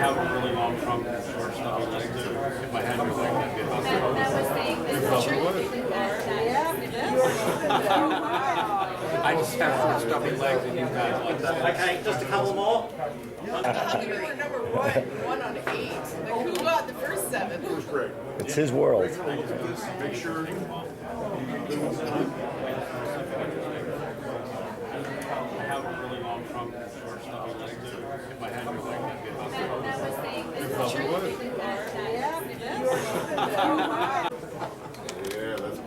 have a really long trunk and short stubby legs. If I had your leg, that'd be possible. That was saying the I just have short stubby legs and you guys like that. Okay, just a couple more. You were number one on 8. Like, who got the first 7? It's his world. Make sure I have a really long trunk and short stubby legs. If I had your leg, that'd be possible. That was saying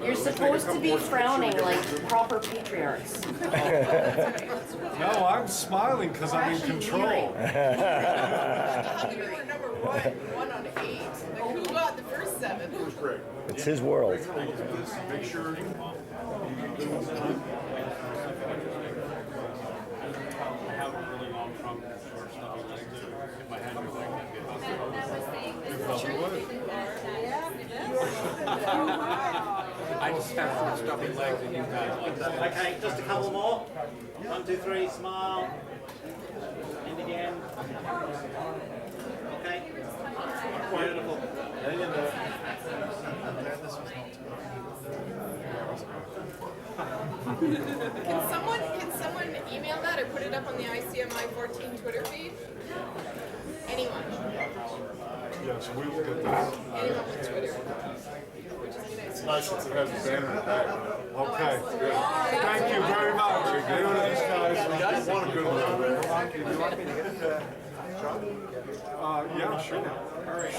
You're supposed to be frowning like proper patriarchs. No, I'm smiling because I'm in control. You were number one on 8. Like, who got the first 7? It's his world. Make sure I have a really long trunk and short stubby legs. If I had your leg, that'd be possible. that was saying I just have short stubby legs and you guys like that. Okay, just a couple more. 1, 2, 3, smile. And again. Okay. Beautiful. Can someone email that or put it up on the ICMI 14 Twitter feed? Anyone? Yes, we will get that. Anyone with Twitter? It's nice that it has a banner in the back. Okay. Thank you very much. Good on these guys. You want to go to the Do you want me to get it to John? yeah, sure.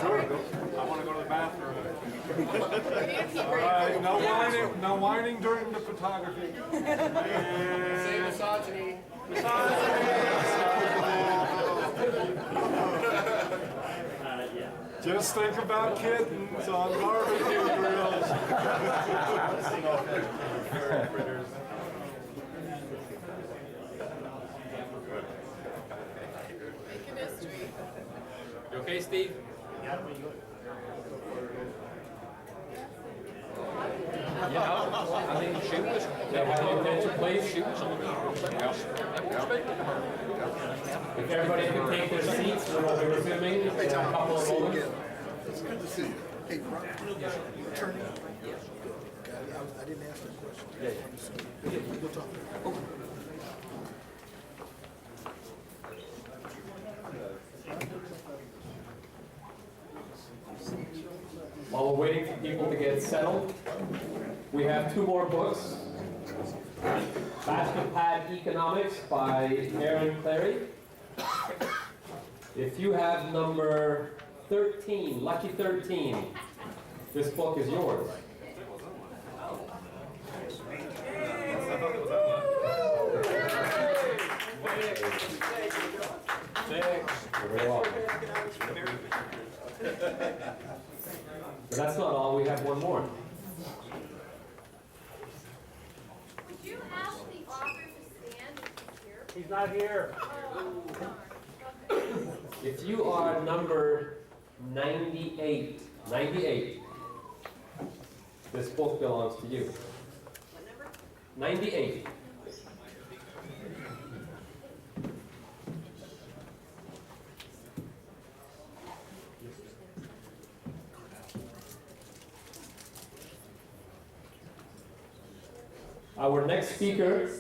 Sure. I want to go to the bathroom. We need a pee All break. right, no whining during the photography. Say misogyny. Just think about kittens on barbecue grills. Making history. You okay, Steve? You know, I mean, she was, they had the intention to play, she was on the house. If everybody could take their seats, we'll be resuming in a couple of moments. It's good to see you. Hey, Rob, attorney? Yes. I didn't ask that question. Yeah. We'll talk. Okay. While we're waiting for people to get settled, we have 2 more books. Basket Pad Economics by Aaron Clary. If you have number 13, lucky 13, this book is yours. You're welcome. But that's not all, we have one more. Would you ask the author to stand if he's here? He's not here. If you are number 98, this book belongs to you. What number? 98. Our next speaker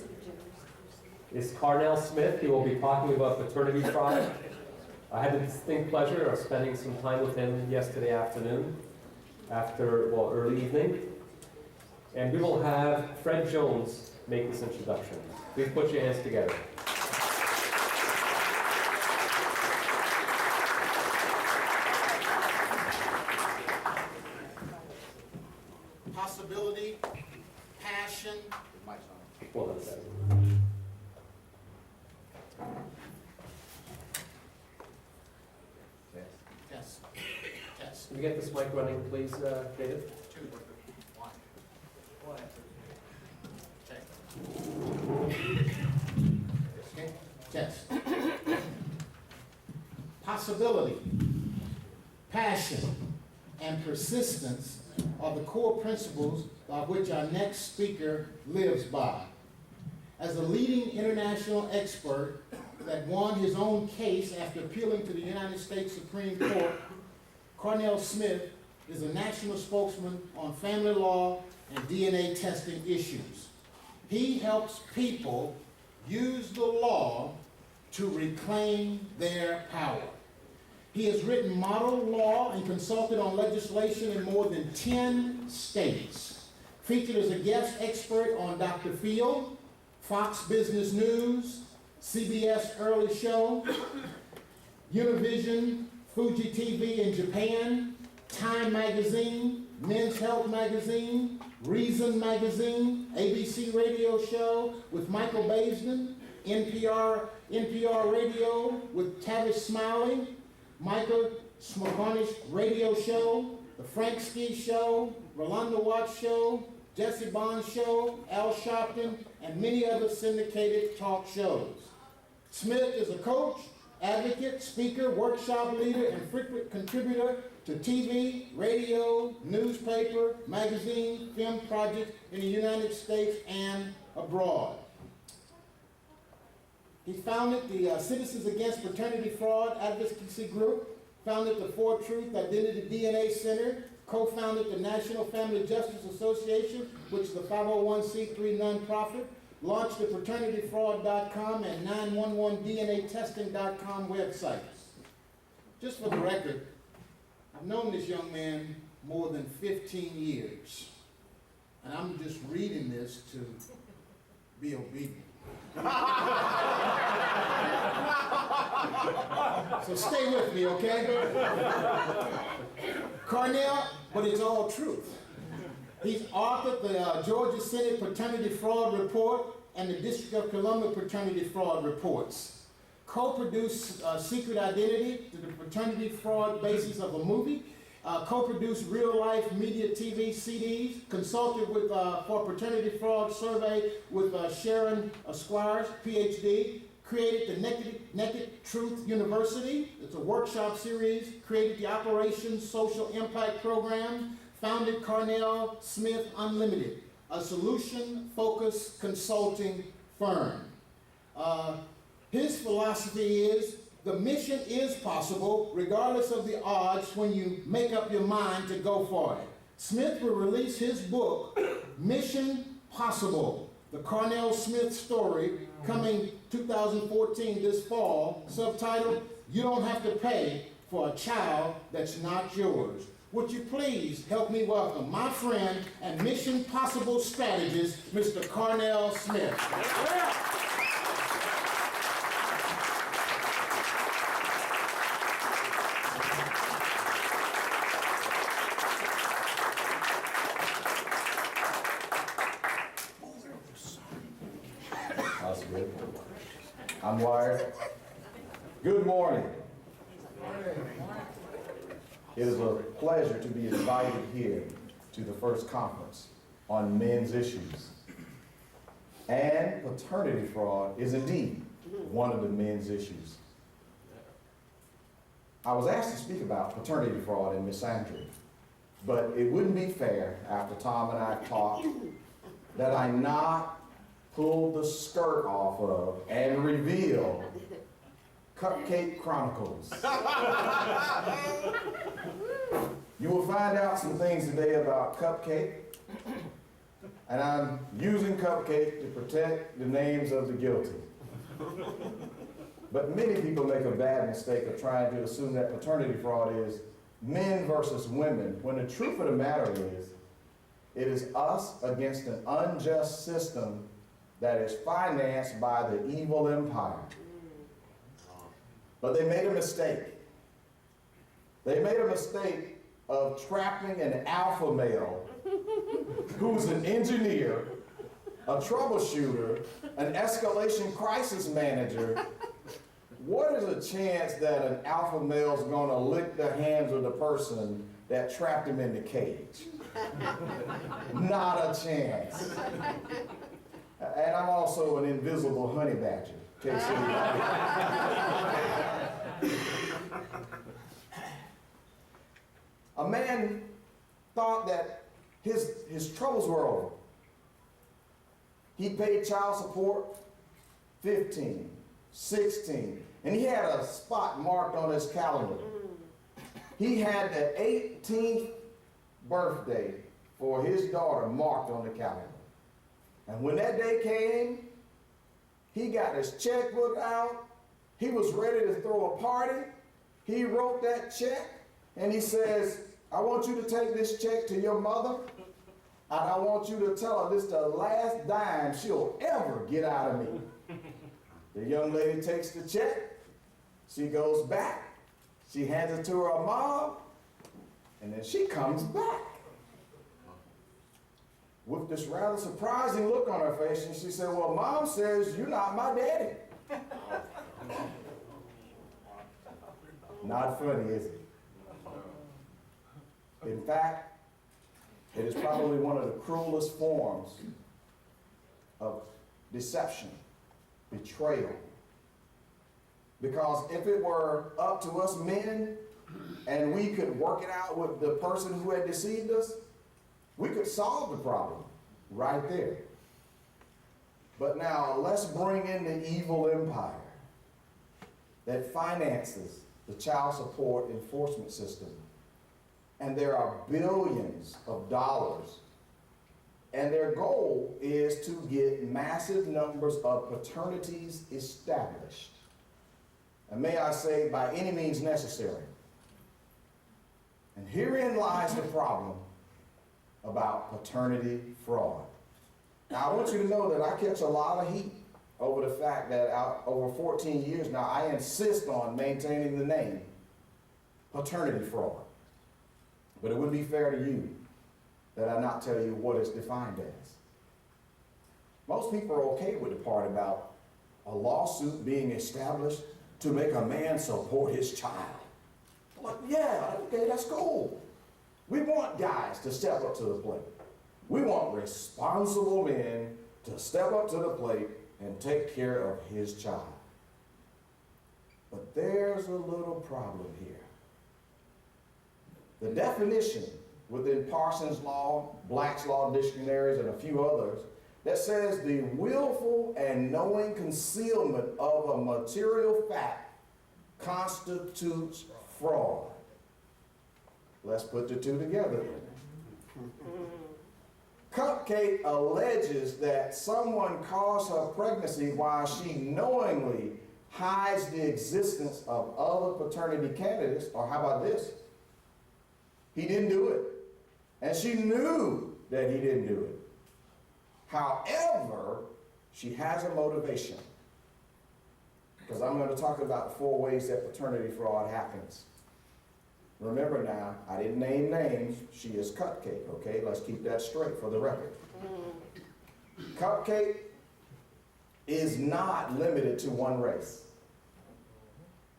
is Carnell Smith. He will be talking about paternity fraud. I had the distinct pleasure of spending some time with him yesterday afternoon, early evening. And we will have Fred Jones make this introduction. Please put your hands together. Possibility, passion, Hold on a second. yes, yes, Can we get this mic running, please, David? 2, 1. Okay, yes. Possibility, passion, and persistence are the core principles by which our next speaker lives by. As a leading international expert that won his own case after appealing to the United States Supreme Court, Carnell Smith is a national spokesman on family law and DNA testing issues. He helps people use the law to reclaim their power. He has written model law and consulted on legislation in more than 10 states. Featured as a guest expert on Dr. Phil, Fox Business News, CBS Early Show, Univision, Fuji TV in Japan, Time Magazine, Men's Health Magazine, Reason Magazine, ABC Radio Show with Michael Baisden, NPR Radio with Tavish Smiley, Michael Smogonish Radio Show, The Frank Ski Show, Rolanda Watts Show, Jesse Bond Show, Al Sharpton, and many other syndicated talk shows. Smith is a coach, advocate, speaker, workshop leader, and frequent contributor to TV, radio, newspaper, magazine, film projects in the United States and abroad. He founded the Citizens Against Paternity Fraud Advocacy Group, founded the For Truth Identity DNA Center, co-founded the National Family Justice Association, which is the 501c3 nonprofit, launched the paternityfraud.com and 911DNAtesting.com websites. Just for the record, I've known this young man more than 15 years, and I'm just reading this to be obedient. So stay with me, okay? Carnell, but it's all truth. He's authored the Georgia Senate Paternity Fraud Report and the District of Columbia Paternity Fraud Reports. Co-produced Secret Identity, to the paternity fraud basis of a movie. Co-produced real-life media TV CDs. Consulted with for paternity fraud survey with Sharon Squires, PhD. Created the Naked Truth University. It's a workshop series. Created the Operation Social Impact Program. Founded Carnell Smith Unlimited, a solution-focused consulting firm. His philosophy is, the mission is possible regardless of the odds when you make up your mind to go for it. Smith will release his book, Mission Possible, the Carnell Smith story, coming 2014 this fall, subtitled, You Don't Have to Pay for a Child That's Not Yours. Would you please help me welcome my friend and Mission Possible strategist, Mr. Carnell Smith. That's good. I'm wired. Good morning. It is a pleasure to be invited here to the first conference on men's issues. And paternity fraud is indeed one of the men's issues. I was asked to speak about paternity fraud and misandry, but it wouldn't be fair after Tom and I talked that I not pull the skirt off of and reveal Cupcake Chronicles. You will find out some things today about Cupcake, and I'm using Cupcake to protect the names of the guilty. But many people make a bad mistake of trying to assume that paternity fraud is men versus women, when the truth of the matter is, it is us against an unjust system that is financed by the evil empire. But they made a mistake. They made a mistake of trapping an alpha male who's an engineer, a troubleshooter, an escalation crisis manager. What is a chance that an alpha male's gonna lick the hands of the person that trapped him in the cage? Not a chance. And I'm also an invisible honey badger. In case anybody. A man thought that his troubles were over. He paid child support 15, 16, and he had a spot marked on his calendar. He had the 18th birthday for his daughter marked on the calendar. And when that day came, he got his checkbook out. He was ready to throw a party. He wrote that check, and he says, I want you to take this check to your mother, and I want you to tell her this is the last dime she'll ever get out of me. The young lady takes the check. She goes back. She hands it to her mom, and then she comes back with this rather surprising look on her face, and she said, well, Mom says you're not my daddy. Not funny, is it? In fact, it is probably one of the cruelest forms of deception, betrayal. Because if it were up to us men and we could work it out with the person who had deceived us, we could solve the problem right there. But now let's bring in the evil empire that finances the child support enforcement system. And there are billions of dollars. And their goal is to get massive numbers of paternities established. And may I say, by any means necessary. And herein lies the problem about paternity fraud. Now, I want you to know that I catch a lot of heat over the fact that over 14 years now, I insist on maintaining the name paternity fraud. But it would be fair to you that I not tell you what it's defined as. Most people are okay with the part about a lawsuit being established to make a man support his child. Like, yeah, okay, that's cool. We want guys to step up to the plate. We want responsible men to step up to the plate and take care of his child. But there's a little problem here. The definition within Parsons Law, Black's Law dictionaries, and a few others that says the willful and knowing concealment of a material fact constitutes fraud. Let's put the two together. Cupcake alleges that someone caused her pregnancy while she knowingly hides the existence of other paternity candidates, or how about this? He didn't do it. And she knew that he didn't do it. However, she has a motivation. Because I'm going to talk about 4 ways that paternity fraud happens. Remember now, I didn't name names. She is Cupcake, okay? Let's keep that straight for the record. Cupcake is not limited to one race.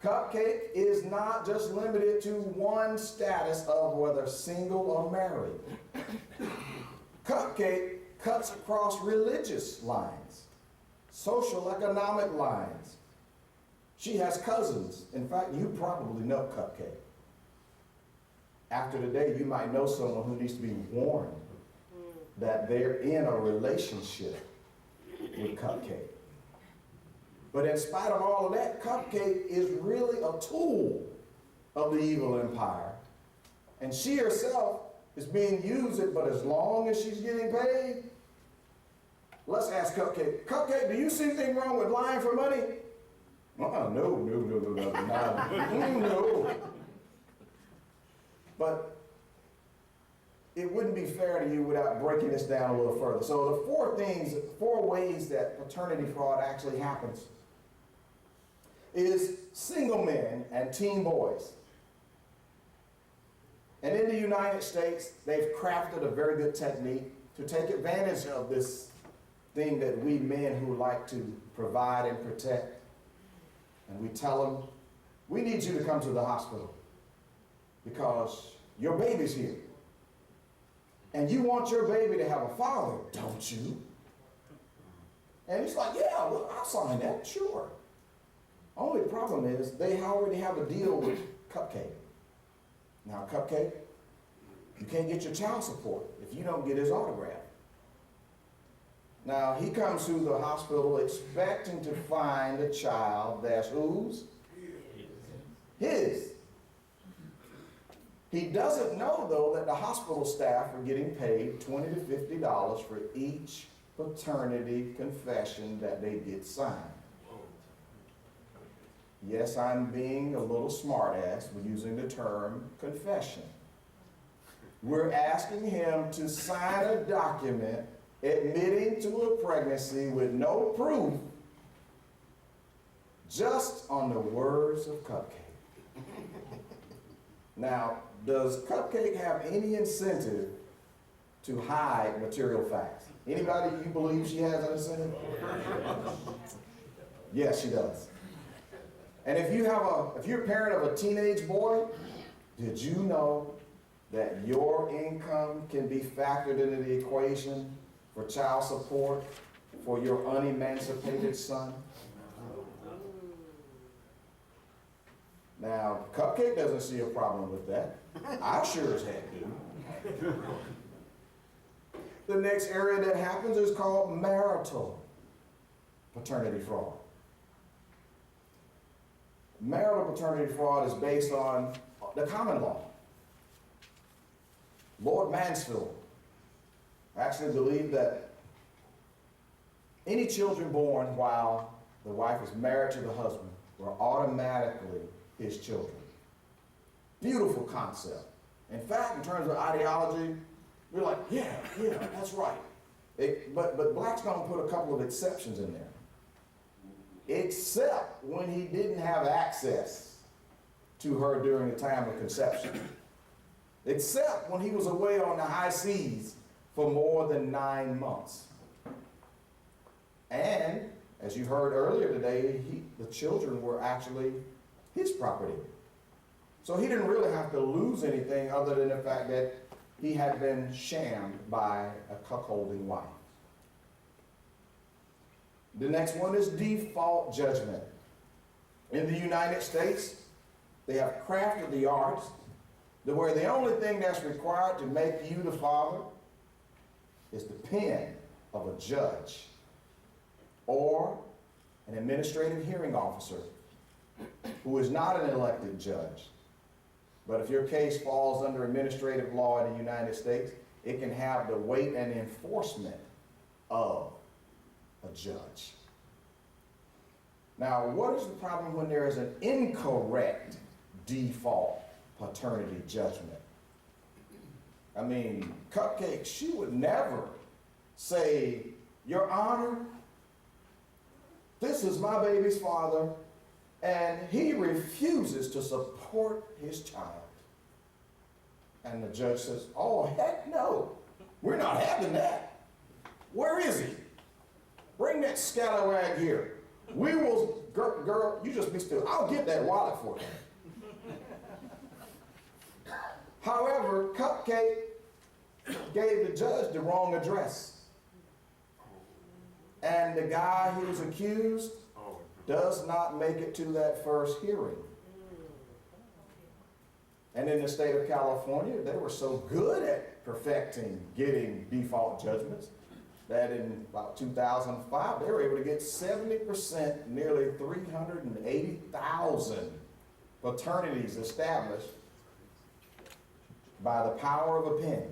Cupcake is not just limited to one status of whether single or married. Cupcake cuts across religious lines, social economic lines. She has cousins. In fact, you probably know Cupcake. After today, you might know someone who needs to be warned that they're in a relationship with Cupcake. But in spite of all of that, Cupcake is really a tool of the evil empire. And she herself is being used, but as long as she's getting paid, let's ask Cupcake. Cupcake, do you see anything wrong with lying for money? No. But it wouldn't be fair to you without breaking this down a little further. So the 4 ways that paternity fraud actually happens is single men and teen boys. And in the United States, they've crafted a very good technique to take advantage of this thing that we men who like to provide and protect. And we tell them, we need you to come to the hospital because your baby's here. And you want your baby to have a father, don't you? And he's like, yeah, well, I'll sign that, sure. Only problem is they already have a deal with Cupcake. Now, Cupcake, you can't get your child support if you don't get his autograph. Now, he comes to the hospital expecting to find a child that's whose? His. He doesn't know, though, that the hospital staff are getting paid $20 to $50 for each paternity confession that they get signed. Yes, I'm being a little smart-ass with using the term confession. We're asking him to sign a document admitting to a pregnancy with no proof, just on the words of Cupcake. Now, does Cupcake have any incentive to hide material facts? Anybody, you believe she has an incentive? Yes, she does. And if you're a parent of a teenage boy, did you know that your income can be factored into the equation for child support for your unemancipated son? Now, Cupcake doesn't see a problem with that. I sure as heck do. The next area that happens is called marital paternity fraud. Marital paternity fraud is based on the common law. Lord Mansfield actually believed that any children born while the wife is married to the husband were automatically his children. Beautiful concept. In fact, in terms of ideology, we're like, yeah, that's right. But blacks don't put a couple of exceptions in there. Except when he didn't have access to her during the time of conception. Except when he was away on the high seas for more than 9 months. And, as you heard earlier today, the children were actually his property. So he didn't really have to lose anything other than the fact that he had been shammed by a cuckolding wife. The next one is default judgment. In the United States, they have crafted the arts where the only thing that's required to make you the father is the pen of a judge or an administrative hearing officer who is not an elected judge. But if your case falls under administrative law in the United States, it can have the weight and enforcement of a judge. Now, what is the problem when there is an incorrect default paternity judgment? I mean, Cupcake, she would never say, Your Honor, this is my baby's father, and he refuses to support his child. And the judge says, oh, heck no, we're not having that. Where is he? Bring that scallywag here. We will, girl, you just be still. I'll get that wallet for you. However, Cupcake gave the judge the wrong address. And the guy who was accused does not make it to that first hearing. And in the state of California, they were so good at perfecting getting default judgments that in about 2005, they were able to get 70%, nearly 380,000 paternities established by the power of a pen.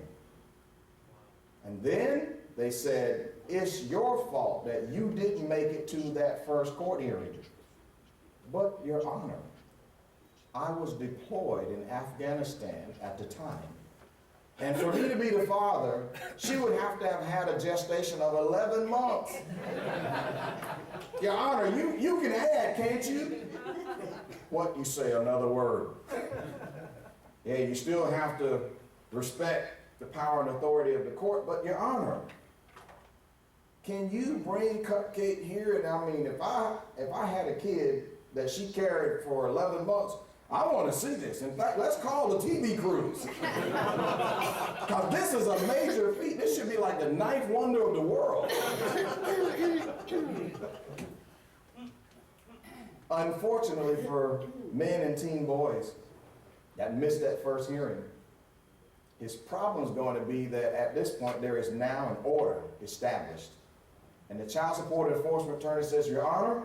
And then they said, it's your fault that you didn't make it to that first court hearing. But, Your Honor, I was deployed in Afghanistan at the time. And for me to be the father, she would have to have had a gestation of 11 months. Your Honor, you can add, can't you? What, you say another word? Yeah, you still have to respect the power and authority of the court, but Your Honor, can you bring Cupcake here? And I mean, if I had a kid that she carried for 11 months, I want to see this. In fact, let's call the TV crews. Because this is a major feat. This should be like the 9th wonder of the world. Unfortunately for men and teen boys that missed that first hearing, his problem is going to be that at this point there is now an order established And the child support enforcement attorney says, Your Honor,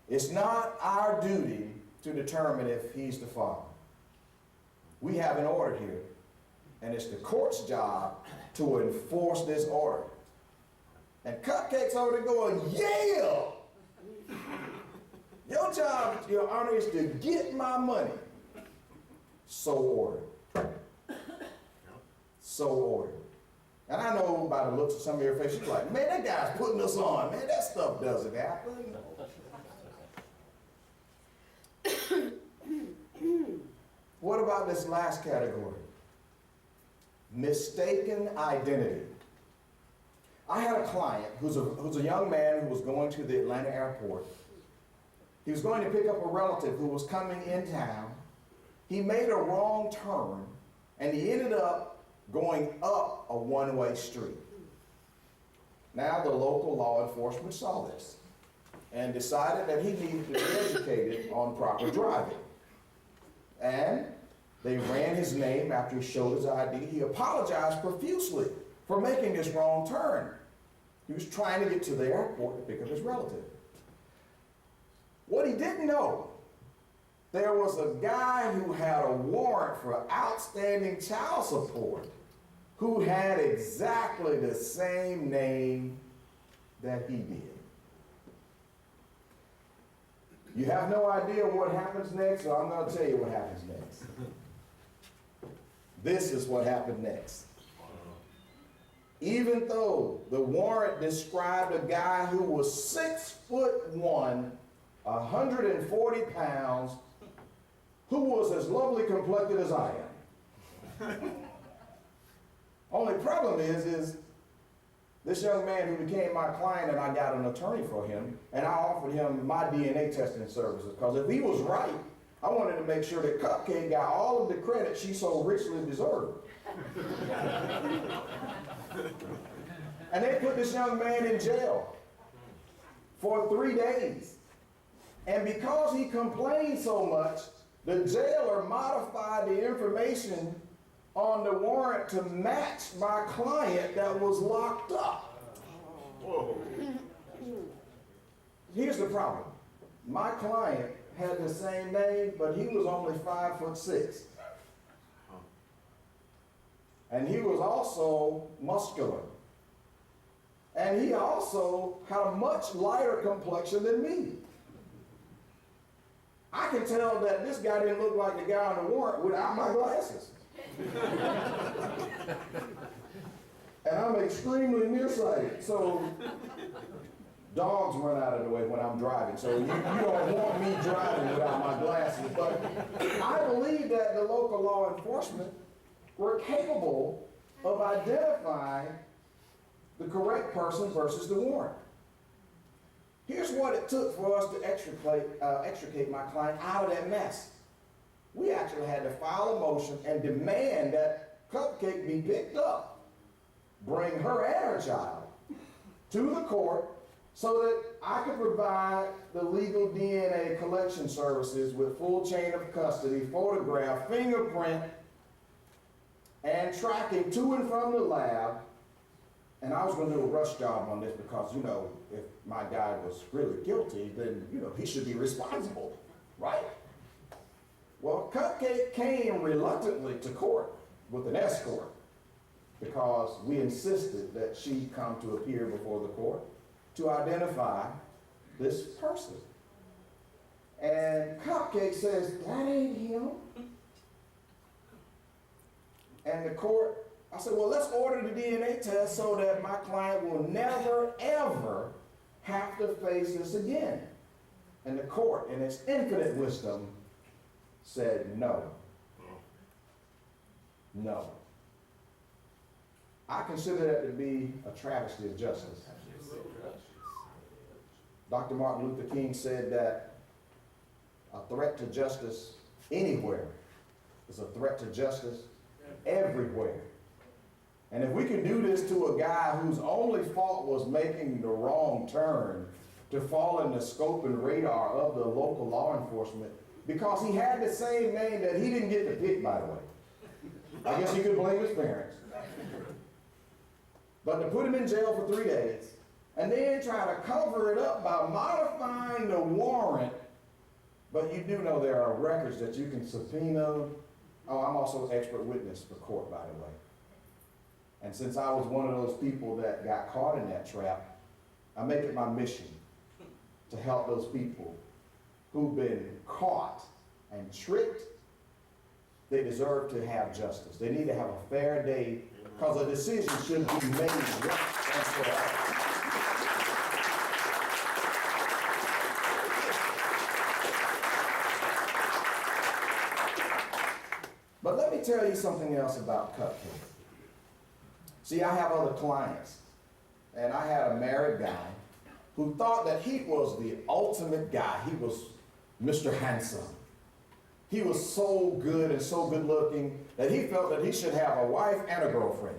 it's not our duty to determine if he's the father. We have an order here, and it's the court's job to enforce this order. And Cupcake's over there going, yeah! Your job, Your Honor, is to get my money. So ordered. So ordered. And I know by the looks of some of your faces, you're like, man, that guy's putting us on. Man, that stuff doesn't happen. What about this last category? Mistaken identity. I had a client who's a young man who was going to the Atlanta airport. He was going to pick up a relative who was coming in town. He made a wrong turn, and he ended up going up a one-way street. Now the local law enforcement saw this and decided that he needed to be educated on proper driving. And they ran his name after he showed his ID. He apologized profusely for making this wrong turn. He was trying to get to the airport to pick up his relative. What he didn't know, there was a guy who had a warrant for outstanding child support who had exactly the same name that he did. You have no idea what happens next, so I'm going to tell you what happens next. This is what happened next. Even though the warrant described a guy who was 6'1", 140 pounds, who was as lovely complected as I am. Only problem is this young man who became my client, and I got an attorney for him, and I offered him my DNA testing services, because if he was right, I wanted to make sure that Cupcake got all of the credit she so richly deserved. And they put this young man in jail for 3 days. And because he complained so much, the jailer modified the information on the warrant to match my client that was locked up. Whoa. Here's the problem. My client had the same name, but he was only 5'6". And he was also muscular. And he also had a much lighter complexion than me. I can tell that this guy didn't look like the guy on the warrant without my glasses. And I'm extremely nearsighted, so dogs run out of the way when I'm driving, so you don't want me driving without my glasses. But I believe that the local law enforcement were capable of identifying the correct person versus the warrant. Here's what it took for us to extricate my client out of that mess. We actually had to file a motion and demand that Cupcake be picked up, bring her and her child to the court so that I could provide the legal DNA collection services with full chain of custody, photograph, fingerprint, and tracking to and from the lab. And I was going to do a rush job on this because, you know, if my guy was really guilty, then, you know, he should be responsible, right? Well, Cupcake came reluctantly to court with an escort because we insisted that she come to appear before the court to identify this person. And Cupcake says, that ain't him. And the court, I said, well, let's order the DNA test so that my client will never, ever have to face this again. And the court, in its infinite wisdom, said no. No. I consider that to be a travesty of justice. Dr. Martin Luther King said that a threat to justice anywhere is a threat to justice everywhere. And if we can do this to a guy whose only fault was making the wrong turn to fall in the scope and radar of the local law enforcement, because he had the same name that he didn't get to pick, by the way. I guess he could blame his parents. But to put him in jail for 3 days and then try to cover it up by modifying the warrant. But you do know there are records that you can subpoena. Oh, I'm also an expert witness for court, by the way. And since I was one of those people that got caught in that trap, I make it my mission to help those people who've been caught and tricked. They deserve to have justice. They need to have a fair day, because a decision should be made once and for all. But let me tell you something else about Cupcake. See, I have other clients, and I had a married guy who thought that he was the ultimate guy. He was Mr. Handsome. He was so good and so good looking that he felt that he should have a wife and a girlfriend.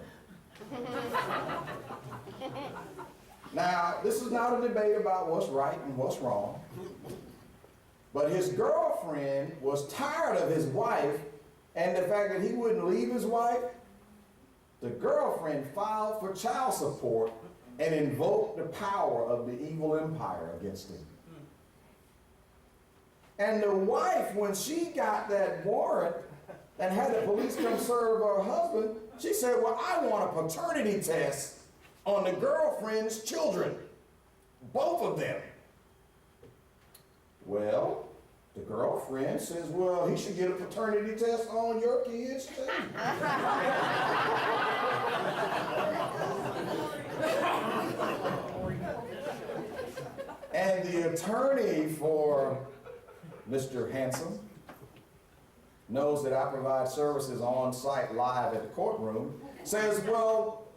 Now, this is not a debate about what's right and what's wrong, but his girlfriend was tired of his wife and the fact that he wouldn't leave his wife. The girlfriend filed for child support and invoked the power of the evil empire against him. And the wife, when she got that warrant and had the police come serve her husband, she said, well, I want a paternity test on the girlfriend's children, both of them. Well, the girlfriend says, well, he should get a paternity test on your kids too. And the attorney for Mr. Handsome knows that I provide services on site live at the courtroom, says, well,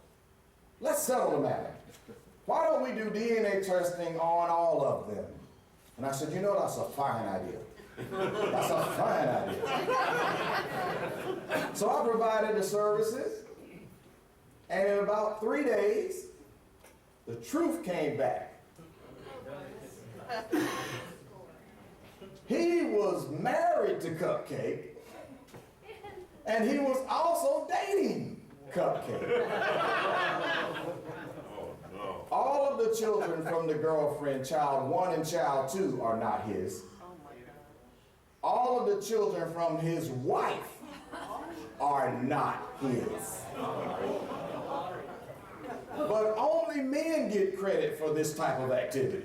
let's settle the matter. Why don't we do DNA testing on all of them? And I said, you know, that's a fine idea. That's a fine idea. So I provided the services, and in about 3 days, the truth came back. He was married to Cupcake, and he was also dating Cupcake. All of the children from the girlfriend, child 1 and child 2, are not his. All of the children from his wife are not his. But only men get credit for this type of activity.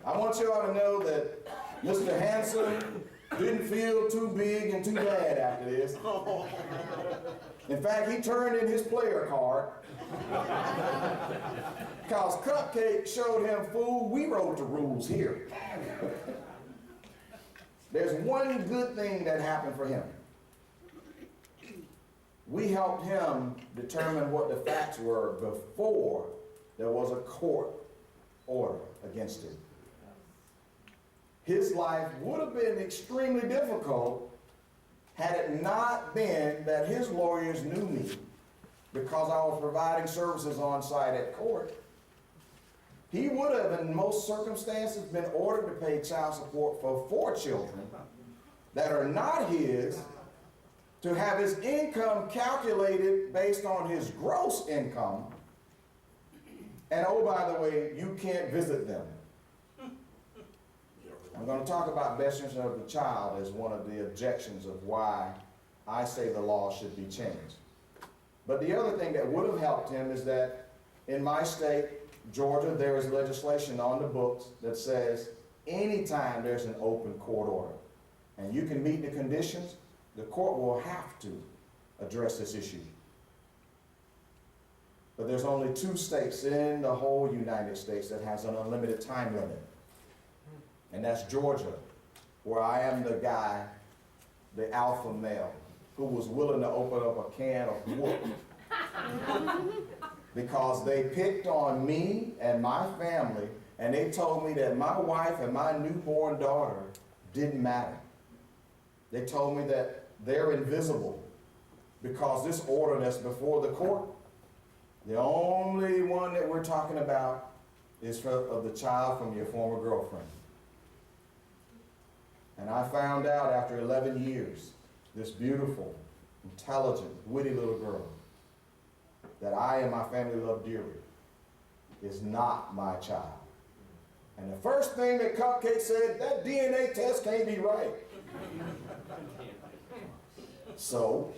I want you all to know that Mr. Handsome didn't feel too big and too bad after this. In fact, he turned in his player card because Cupcake showed him, fool, we wrote the rules here. There's one good thing that happened for him. We helped him determine what the facts were before there was a court order against him. His life would have been extremely difficult had it not been that his lawyers knew me because I was providing services on site at court. He would have, in most circumstances, been ordered to pay child support for 4 children that are not his, to have his income calculated based on his gross income. And oh, by the way, you can't visit them. I'm going to talk about best interest of the child as one of the objections of why I say the law should be changed. But the other thing that would have helped him is that in my state, Georgia, there is legislation on the books that says anytime there's an open court order and you can meet the conditions, the court will have to address this issue. But there's only 2 states in the whole United States that has an unlimited time limit. And that's Georgia, where I am the guy, the alpha male, who was willing to open up a can of whoop. Because they picked on me and my family, and they told me that my wife and my newborn daughter didn't matter. They told me that they're invisible because this order that's before the court, the only one that we're talking about is of the child from your former girlfriend. And I found out after 11 years, this beautiful, intelligent, witty little girl that I and my family love dearly is not my child. And the first thing that Cupcake said, that DNA test can't be right. So,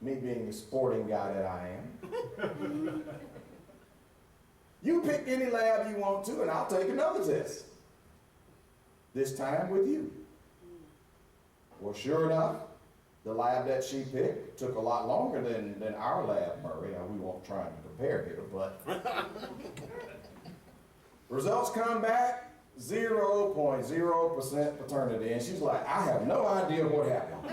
me being the sporting guy that I am, you pick any lab you want to and I'll take another test. This time with you. Well, sure enough, the lab that she picked took a lot longer than our lab, Murray. Now, we won't try to compare here, but results come back, 0.0% paternity. And she's like, I have no idea what happened.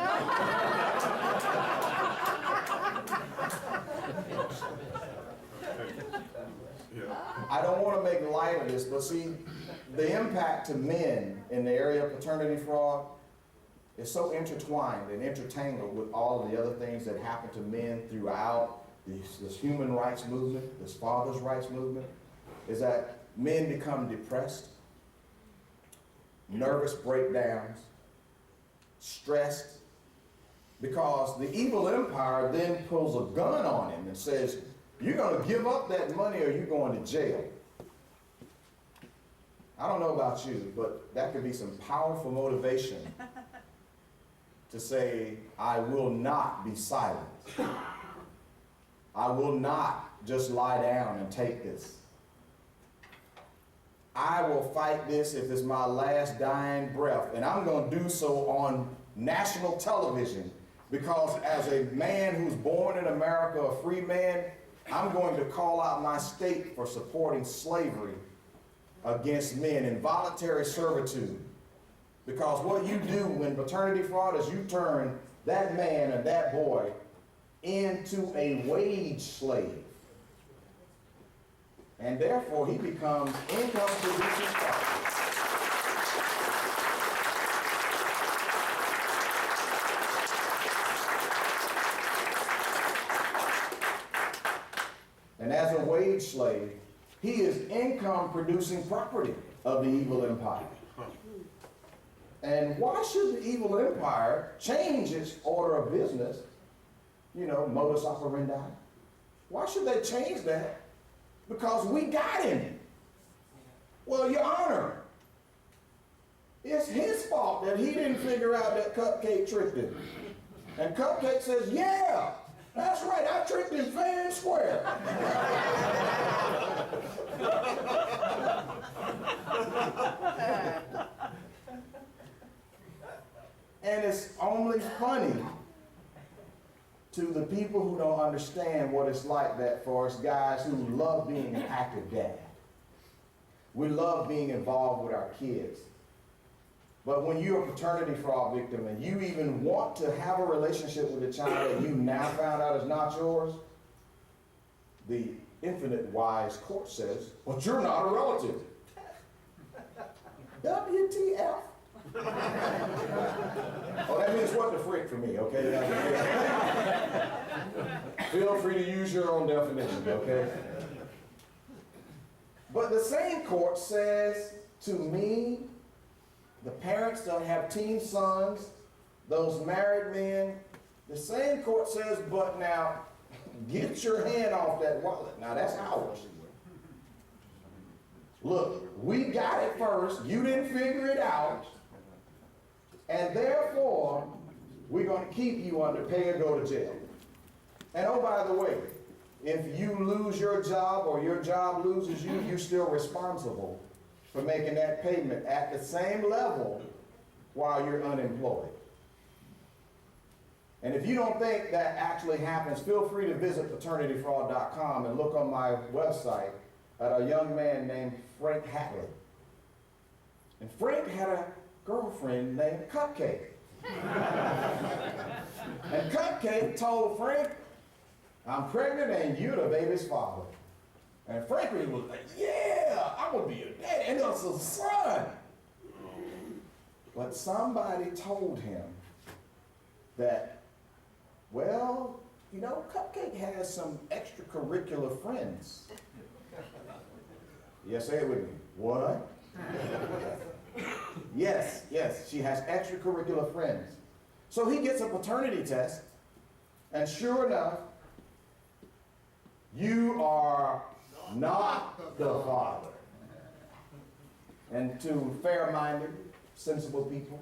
I don't want to make light of this, but see, the impact to men in the area of paternity fraud is so intertwined and intertangled with all of the other things that happen to men throughout this human rights movement, this fathers' rights movement, is that men become depressed, nervous breakdowns, stressed, because the evil empire then pulls a gun on him and says, you're going to give up that money or you're going to jail. I don't know about you, but that could be some powerful motivation to say, I will not be silent. I will not just lie down and take this. I will fight this if it's my last dying breath, and I'm going to do so on national television, because as a man who's born in America, a free man, I'm going to call out my state for supporting slavery against men, involuntary servitude. Because what you do when paternity fraud is you turn that man and that boy into a wage slave. And therefore he becomes income producing property. And as a wage slave, he is income producing property of the evil empire. And why should the evil empire change its order of business, modus operandi? Why should they change that? Because we got him. Well, Your Honor, it's his fault that he didn't figure out that Cupcake tricked him. And Cupcake says, yeah, that's right, I tricked him fair and square. And it's only funny to the people who don't understand what it's like that for us guys who love being an active dad. We love being involved with our kids. But when you're a paternity fraud victim and you even want to have a relationship with a child that you now found out is not yours, the infinite wise court says, but you're not a relative. WTF? Oh, that means what the frick for me, okay? Feel free to use your own definition, okay? But the same court says to me, the parents that have teen sons, those married men, the same court says, but now, get your hand off that wallet. Now, that's ours. Look, we got it first. You didn't figure it out. And therefore, we're going to keep you under pay or go to jail. And oh, by the way, if you lose your job or your job loses you, you're still responsible for making that payment at the same level while you're unemployed. And if you don't think that actually happens, feel free to visit paternityfraud.com and look on my website at a young man named Frank Hatley. And Frank had a girlfriend named Cupcake. And Cupcake told Frank, I'm pregnant and you're the baby's father. And Frank was like, yeah, I'm going to be your daddy. And it's a son. But somebody told him that, well, Cupcake has some extracurricular friends. Yes, say it with me. What? Yes, she has extracurricular friends. So he gets a paternity test, and sure enough, you are not the Father. And to fair-minded, sensible people,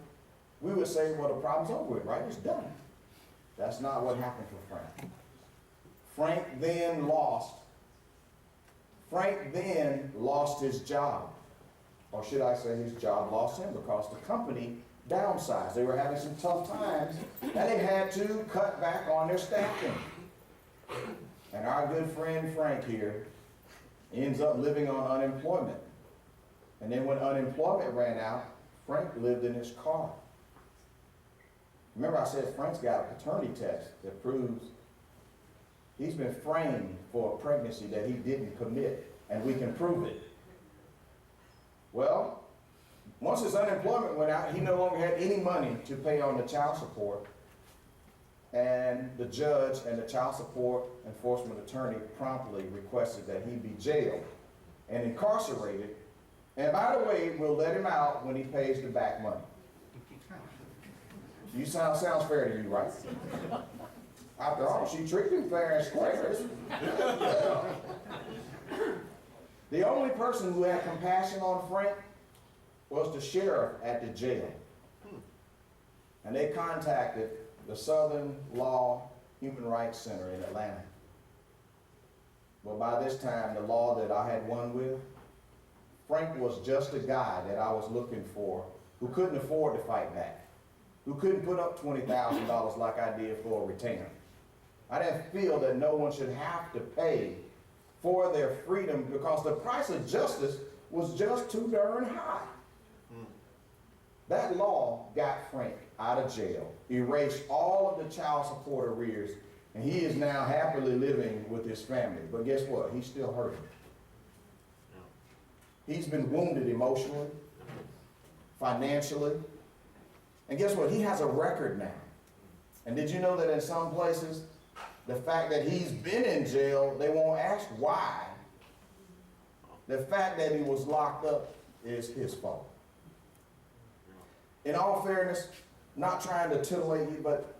we would say, well, the problem's over with, right? It's done. That's not what happened for Frank. Frank then lost his job. Or should I say his job lost him, because the company downsized. They were having some tough times, and they had to cut back on their staffing. And our good friend Frank here ends up living on unemployment. And then when unemployment ran out, Frank lived in his car. Remember I said Frank's got a paternity test that proves he's been framed for a pregnancy that he didn't commit, and we can prove it. Well, once his unemployment went out, he no longer had any money to pay on the child support, and the judge and the child support enforcement attorney promptly requested that he be jailed and incarcerated, and by the way, we'll let him out when he pays the back money. You sounds fair to you, right? After all, she tricked him fair and square. The only person who had compassion on Frank was the sheriff at the jail. And they contacted the Southern Law Human Rights Center in Atlanta. But by this time, the law that I had won with, Frank was just a guy that I was looking for who couldn't afford to fight back, who couldn't put up $20,000 like I did for a retainer. I didn't feel that no one should have to pay for their freedom because the price of justice was just too darn high. That law got Frank out of jail, erased all of the child support arrears, and he is now happily living with his family. But guess what? He's still hurting. He's been wounded emotionally, financially, and guess what? He has a record now. And did you know that in some places, the fact that he's been in jail, they won't ask why. The fact that he was locked up is his fault. In all fairness, not trying to titillate you, but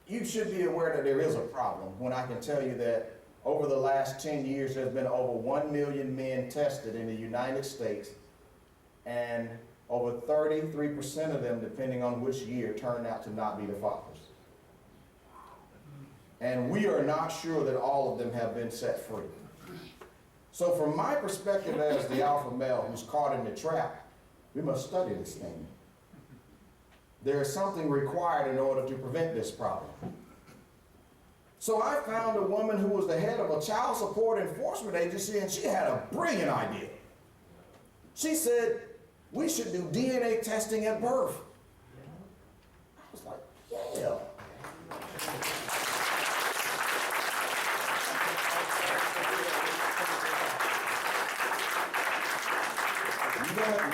you should be aware that there is a problem when I can tell you that over the last 10 years, there's been over 1 million men tested in the United States, and over 33% of them, depending on which year, turned out to not be the fathers. And we are not sure that all of them have been set free. So from my perspective as the alpha male who's caught in the trap, we must study this thing. There is something required in order to prevent this problem. So I found a woman who was the head of a child support enforcement agency, and she had a brilliant idea. She said, we should do DNA testing at birth. I was like, yeah.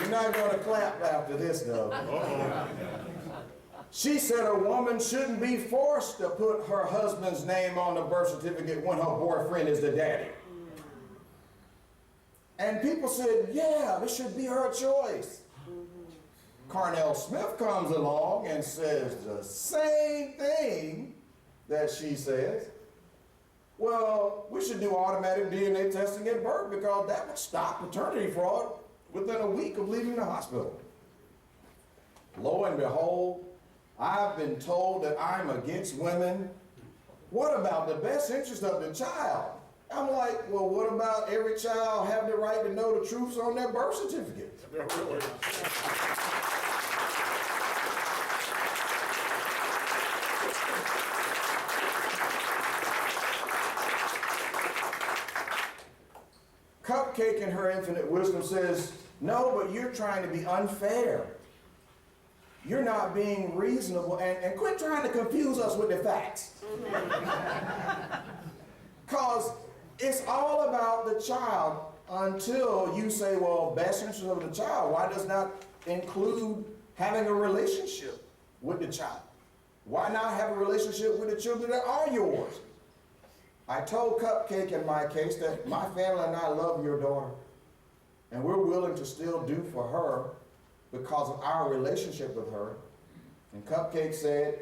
You're not going to clap after this, though. She said a woman shouldn't be forced to put her husband's name on the birth certificate when her boyfriend is the daddy. And people said, yeah, this should be her choice. Carnell Smith comes along and says the same thing that she says. Well, we should do automatic DNA testing at birth because that would stop paternity fraud within a week of leaving the hospital. Lo and behold, I've been told that I'm against women. What about the best interest of the child? I'm like, well, what about every child having the right to know the truths on their birth certificate? Cupcake in her infinite wisdom says, no, but you're trying to be unfair. You're not being reasonable, and quit trying to confuse us with the facts. Because it's all about the child until you say, well, best interest of the child. Why does not include having a relationship with the child? Why not have a relationship with the children that are yours? I told Cupcake in my case that my family and I love your daughter, and we're willing to still do for her because of our relationship with her. And Cupcake said,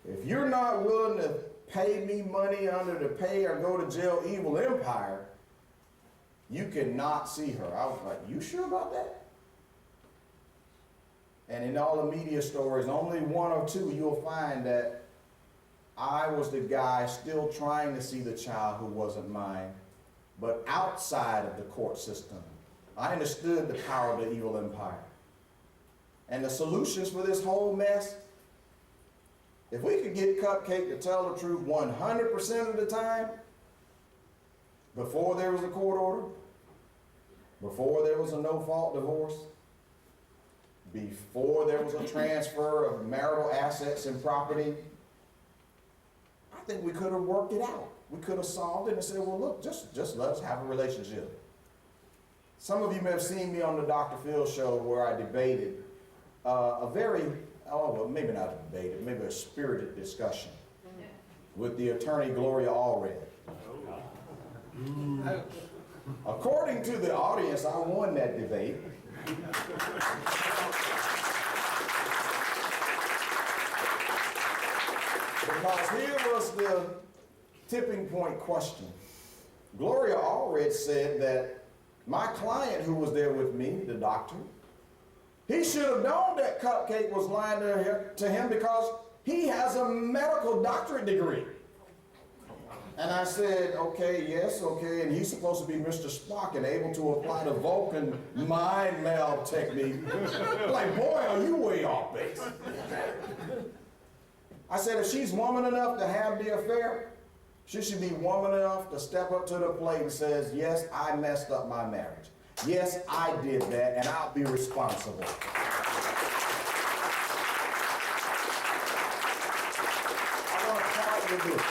if you're not willing to pay me money under the pay or go to jail evil empire, You cannot see her. I was like, you sure about that? And in all the media stories, only one or two you'll find that I was the guy still trying to see the child who wasn't mine, but outside of the court system. I understood the power of the evil empire. And the solutions for this whole mess, if we could get Cupcake to tell the truth 100% of the time, before there was a court order, before there was a no-fault divorce, before there was a transfer of marital assets and property, I think we could have worked it out. We could have solved it and said, well, look, just let us have a relationship. Some of you may have seen me on the Dr. Phil show where I debated a very, well, maybe not a debate, maybe a spirited discussion with the attorney Gloria Allred. According to the audience, I won that debate. Because here was the tipping point question. Gloria Allred said that my client who was there with me, the doctor, he should have known that Cupcake was lying to him because he has a medical doctorate degree. And I said, okay, yes, okay, and he's supposed to be Mr. Spock and able to apply the Vulcan mind meld technique. Like, boy, are you way off base. I said, if she's woman enough to have the affair, she should be woman enough to step up to the plate and says, yes, I messed up my marriage. Yes, I did that, and I'll be responsible. I want to tell you this.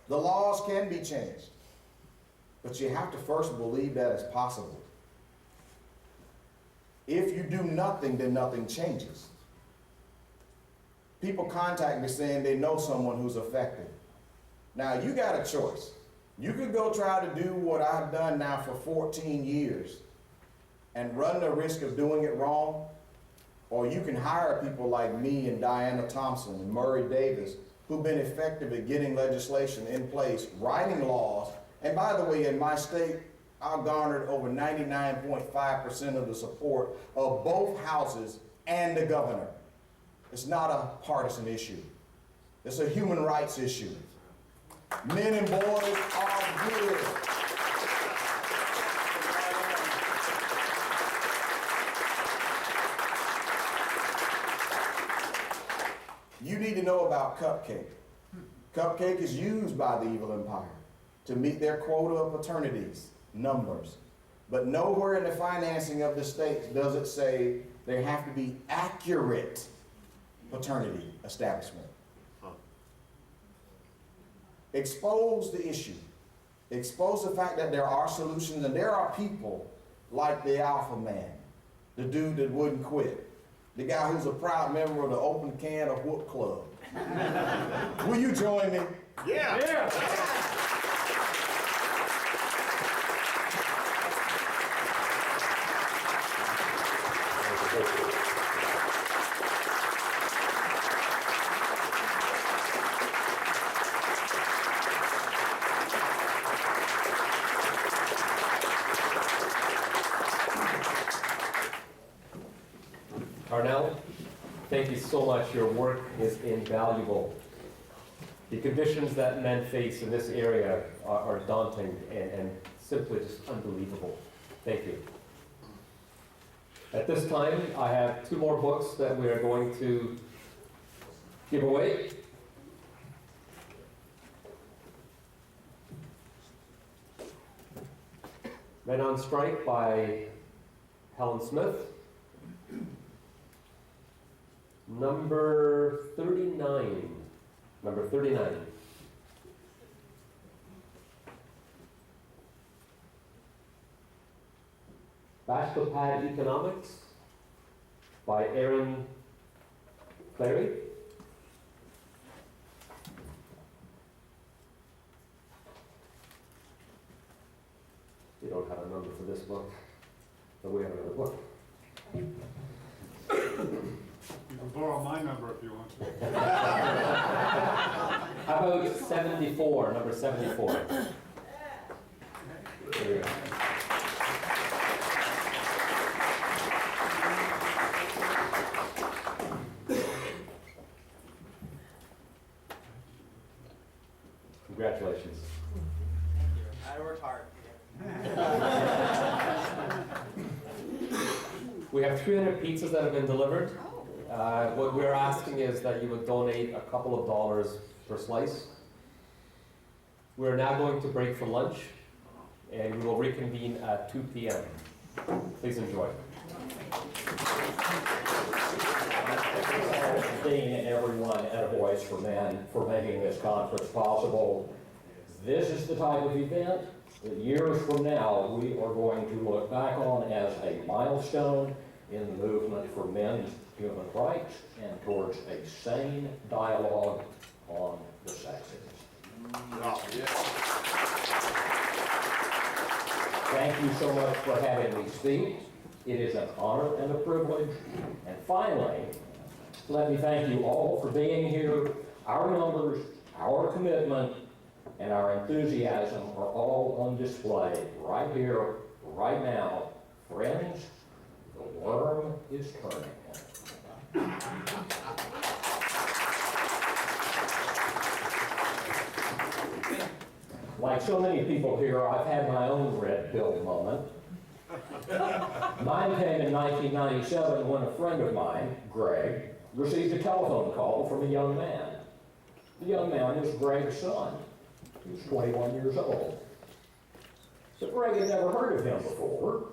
The laws can be changed, but you have to first believe that it's possible. If you do nothing, then nothing changes. People contact me saying they know someone who's affected. Now, you got a choice. You could go try to do what I've done now for 14 years and run the risk of doing it wrong, or you can hire people like me and Diana Thompson and Murray Davis who've been effective at getting legislation in place, writing laws. And by the way, in my state, I've garnered over 99.5% of the support of both houses and the governor. It's not a partisan issue. It's a human rights issue. Men and boys are good. You need to know about Cupcake. Cupcake is used by the evil empire to meet their quota of paternities, numbers. But nowhere in the financing of the states does it say there have to be accurate paternity establishment. Expose the issue. Expose the fact that there are solutions and there are people like the alpha man, the dude that wouldn't quit, the guy who's a proud member of the Open Can of Whoop Club. Will you join me? Yeah. Yeah. Carnell, thank you so much. Your work is invaluable. The conditions that men face in this area are daunting and simply just unbelievable. Thank you. At this time, I have two more books that we are going to give away. Men on Strike by Helen Smith. Number 39. Number 39. Bachelor Economics by Aaron Clary. We don't have a number for this book, but we have another book. You can borrow my number if you want to. How about 74, number 74? Congratulations. I worked hard. We have 300 pizzas that have been delivered. What we're asking is that you would donate a couple of dollars per slice. We're now going to break for lunch, and we will reconvene at 2 p.m. Please enjoy. Thanking everyone at A Voice for Men for making this conference possible. This is the type of event that years from now we are going to look back on as a milestone in the movement for men's human rights and towards a sane dialogue on the sexes. Thank you so much for having me speak. It is an honor and a privilege. And finally, let me thank you all for being here. Our numbers, our commitment, and our enthusiasm are all on display right here, right now. Friends, the worm is turning. Like so many people here, I've had my own red pill moment. Mine came in 1997 when a friend of mine, Greg, received a telephone call from a young man. The young man was Greg's son. He was 21 years old. But Greg had never heard of him before.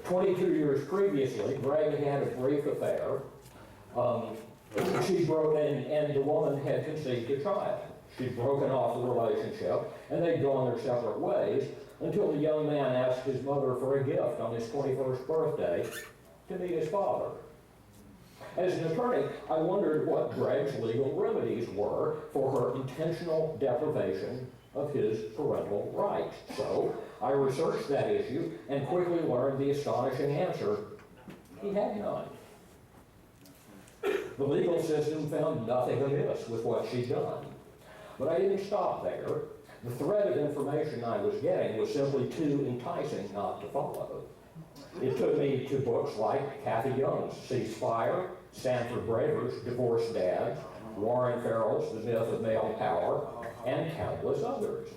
22 years previously, Greg had had a brief affair. She broke in, and the woman had conceived a child. She'd broken off the relationship, and they'd gone their separate ways until the young man asked his mother for a gift on his 21st birthday to meet his father. As an attorney, I wondered what Greg's legal remedies were for her intentional deprivation of his parental rights. So I researched that issue and quickly learned the astonishing answer: he had none. The legal system found nothing amiss with what she'd done. But I didn't stop there. The thread of information I was getting was simply too enticing not to follow. It took me to books like Kathy Young's Ceasefire, Sanford Braver's Divorced Dads, Warren Farrell's The Myth of Male Power, and countless others.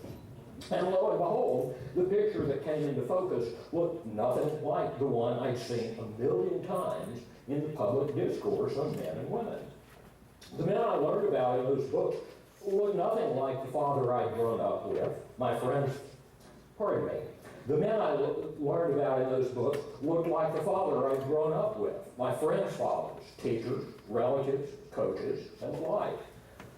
And lo and behold, the picture that came into focus looked nothing like the one I'd seen a million times in the public discourse on men and women. The men I learned about in those books looked nothing like the father I'd grown up with. My friends, pardon me, the men I learned about in those books looked like the father I'd grown up with. My friends' fathers, teachers, relatives, coaches, and the like.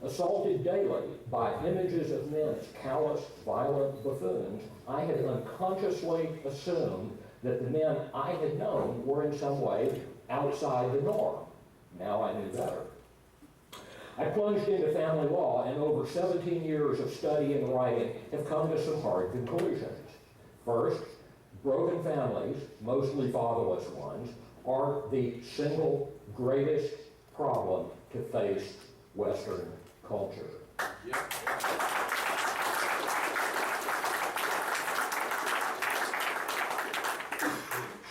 Assaulted daily by images of men as callous, violent buffoons, I had unconsciously assumed that the men I had known were in some way outside the norm. Now I knew better. I plunged into family law, and over 17 years of study and writing have come to some hard conclusions. First, broken families, mostly fatherless ones, are the single greatest problem to face Western culture.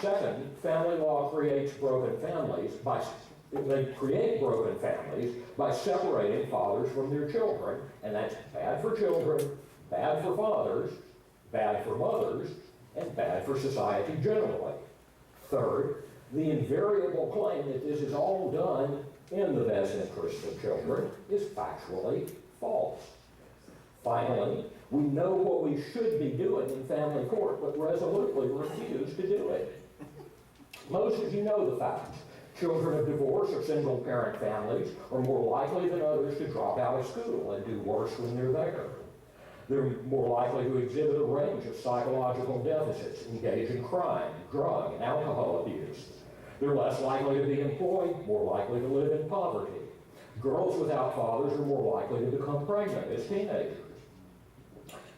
Second, family law creates broken families they create broken families by separating fathers from their children, and that's bad for children, bad for fathers, bad for mothers, and bad for society generally. Third, the invariable claim that this is all done in the best interests of children is factually false. Finally, we know what we should be doing in family court, but resolutely refuse to do it. Most of you know the facts. Children of divorce or single-parent families are more likely than others to drop out of school and do worse when they're there. They're more likely to exhibit a range of psychological deficits, engage in crime, drug, and alcohol abuse. They're less likely to be employed, more likely to live in poverty. Girls without fathers are more likely to become pregnant as teenagers.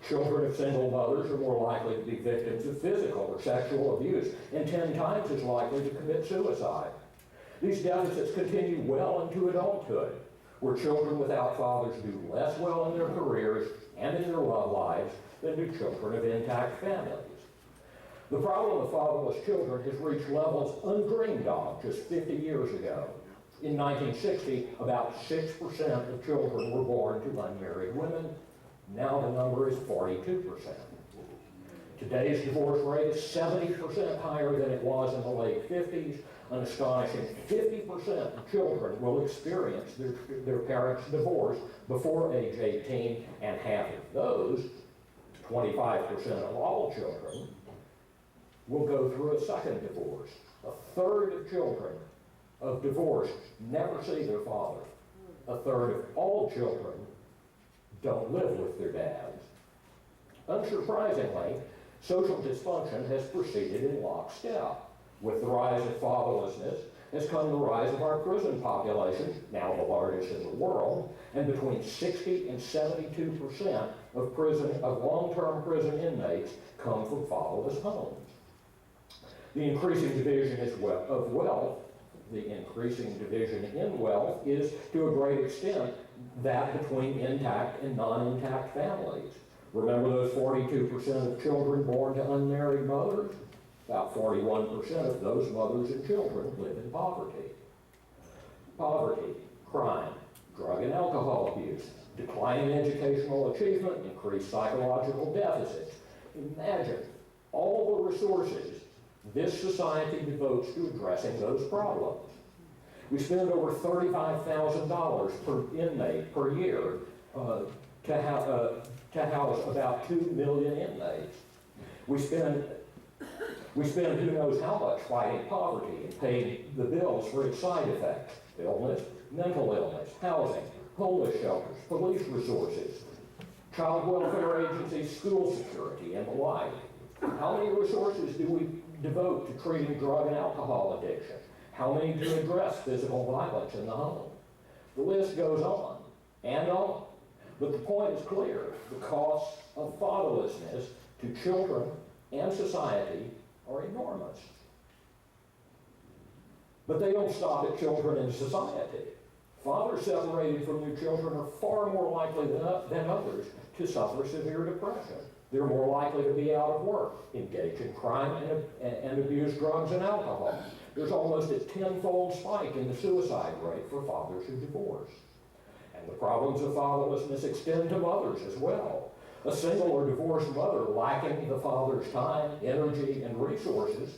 Children of single mothers are more likely to be victims of physical or sexual abuse and 10 times as likely to commit suicide. These deficits continue well into adulthood, where children without fathers do less well in their careers and in their love lives than do children of intact families. The problem of fatherless children has reached levels undreamed of just 50 years ago. In 1960, about 6% of children were born to unmarried women. Now the number is 42%. Today's divorce rate is 70% higher than it was in the late 50s. An astonishing 50% of children will experience their parents' divorce before age 18, and half of those, 25% of all children, will go through a second divorce. A third of children of divorce never see their father. A third of all children don't live with their dads. Unsurprisingly, social dysfunction has proceeded in lockstep. With the rise of fatherlessness has come the rise of our prison population, now the largest in the world, and between 60 and 72% of long-term prison inmates come from fatherless homes. The increasing division of wealth, the increasing division in wealth is to a great extent that between intact and non-intact families. Remember those 42% of children born to unmarried mothers? About 41% of those mothers and children live in poverty. Poverty, crime, drug and alcohol abuse, declining educational achievement, increased psychological deficits. Imagine all the resources this society devotes to addressing those problems. We spend over $35,000 per inmate per year to house about 2 million inmates. We spend who knows how much fighting poverty and paying the bills for its side effects: illness, mental illness, housing, homeless shelters, police resources, child welfare agencies, school security, and the like. How many resources do we devote to treating drug and alcohol addiction? How many to address physical violence in the home? The list goes on and on. But the point is clear. The costs of fatherlessness to children and society are enormous. But they don't stop at children and society. Fathers separated from their children are far more likely than others to suffer severe depression. They're more likely to be out of work, engage in crime, and abuse drugs and alcohol. There's almost a 10-fold spike in the suicide rate for fathers who divorce. And the problems of fatherlessness extend to mothers as well. A single or divorced mother lacking the father's time, energy, and resources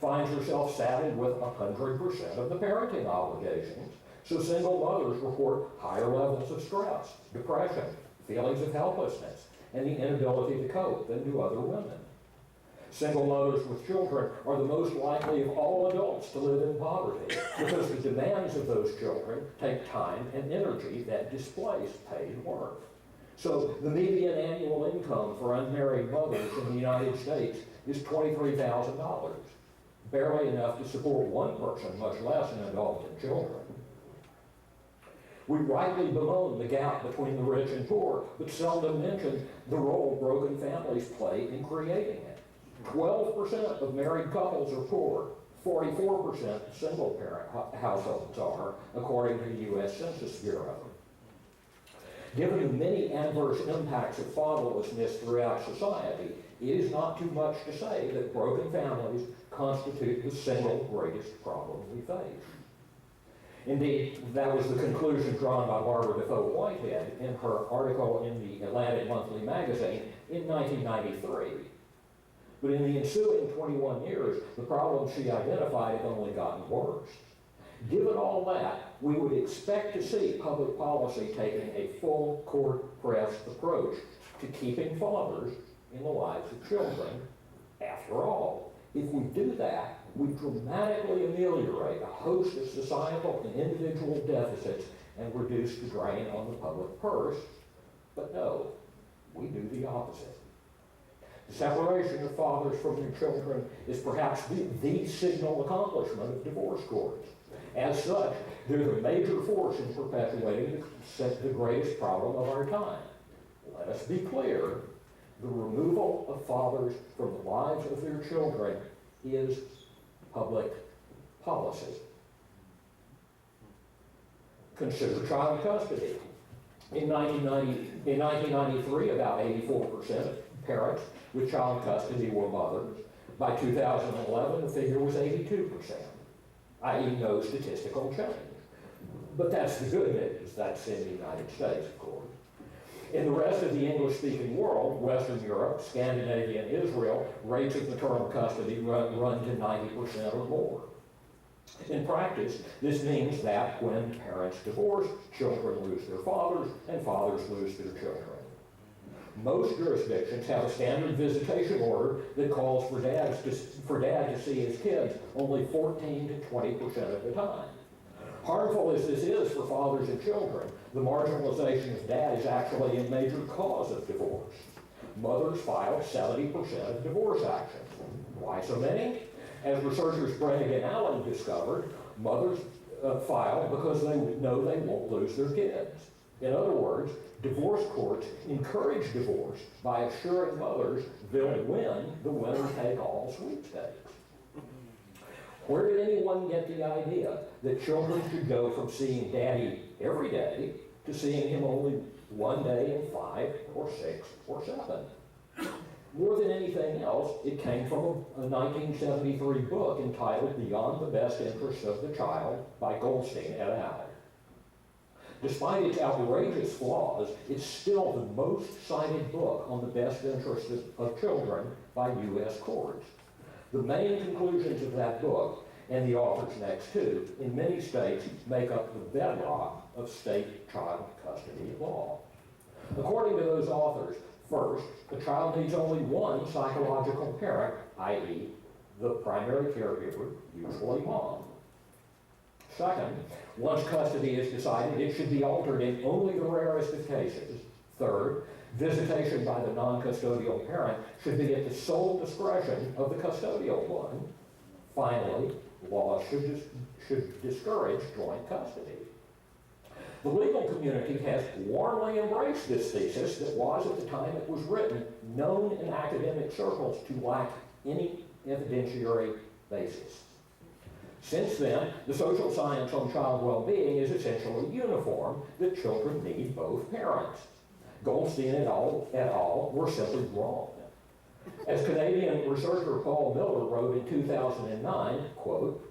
finds herself saddled with 100% of the parenting obligations. So single mothers report higher levels of stress, depression, feelings of helplessness, and the inability to cope than do other women. Single mothers with children are the most likely of all adults to live in poverty because the demands of those children take time and energy that displace paid work. So the median annual income for unmarried mothers in the United States is $23,000, barely enough to support one person, much less an adult and children. We rightly bemoan the gap between the rich and poor, but seldom mention the role broken families play in creating it. 12% of married couples are poor, 44% single-parent households are, according to the U.S. Census Bureau. Given the many adverse impacts of fatherlessness throughout society, it is not too much to say that broken families constitute the single greatest problem we face. Indeed, that was the conclusion drawn by Barbara Defoe Whitehead in her article in the Atlantic Monthly magazine in 1993. But in the ensuing 21 years, the problems she identified have only gotten worse. Given all that, we would expect to see public policy taking a full court-press approach to keeping fathers in the lives of children. After all, if we do that, we dramatically ameliorate a host of societal and individual deficits and reduce the drain on the public purse. But no, we do the opposite. The separation of fathers from their children is perhaps the signal accomplishment of divorce courts. As such, they're the major force in perpetuating the greatest problem of our time. Let us be clear, the removal of fathers from the lives of their children is public policy. Consider child custody. In 1993, about 84% of parents with child custody were mothers. By 2011, the figure was 82%, i.e. no statistical change. But that's the good news. That's in the United States, of course. In the rest of the English-speaking world, Western Europe, Scandinavia, and Israel, rates of maternal custody run to 90% or more. In practice, this means that when parents divorce, children lose their fathers, and fathers lose their children. Most jurisdictions have a standard visitation order that calls for dad to see his kids only 14 to 20% of the time. Harmful as this is for fathers and children, the marginalization of dad is actually a major cause of divorce. Mothers file 70% of divorce actions. Why so many? As researchers Brennan and Allen discovered, mothers file because they know they won't lose their kids. In other words, divorce courts encourage divorce by assuring mothers they'll win the winner-take-all sweepstakes. Where did anyone get the idea that children should go from seeing daddy every day to seeing him only one day in 5 or 6 or 7? More than anything else, it came from a 1973 book entitled Beyond the Best Interests of the Child by Goldstein et al. Despite its outrageous flaws, it's still the most cited book on the best interests of children by U.S. courts. The main conclusions of that book, and the author's next two, in many states make up the bedrock of state child custody law. According to those authors, first, a child needs only one psychological parent, i.e., the primary caregiver, usually mom. Second, once custody is decided, it should be altered in only the rarest of cases. Third, visitation by the non-custodial parent should be at the sole discretion of the custodial one. Finally, laws should discourage joint custody. The legal community has warmly embraced this thesis that was, at the time it was written, known in academic circles to lack any evidentiary basis. Since then, the social science on child well-being is essentially uniform that children need both parents. Goldstein et al. Were simply wrong. As Canadian researcher Paul Miller wrote in 2009, quote,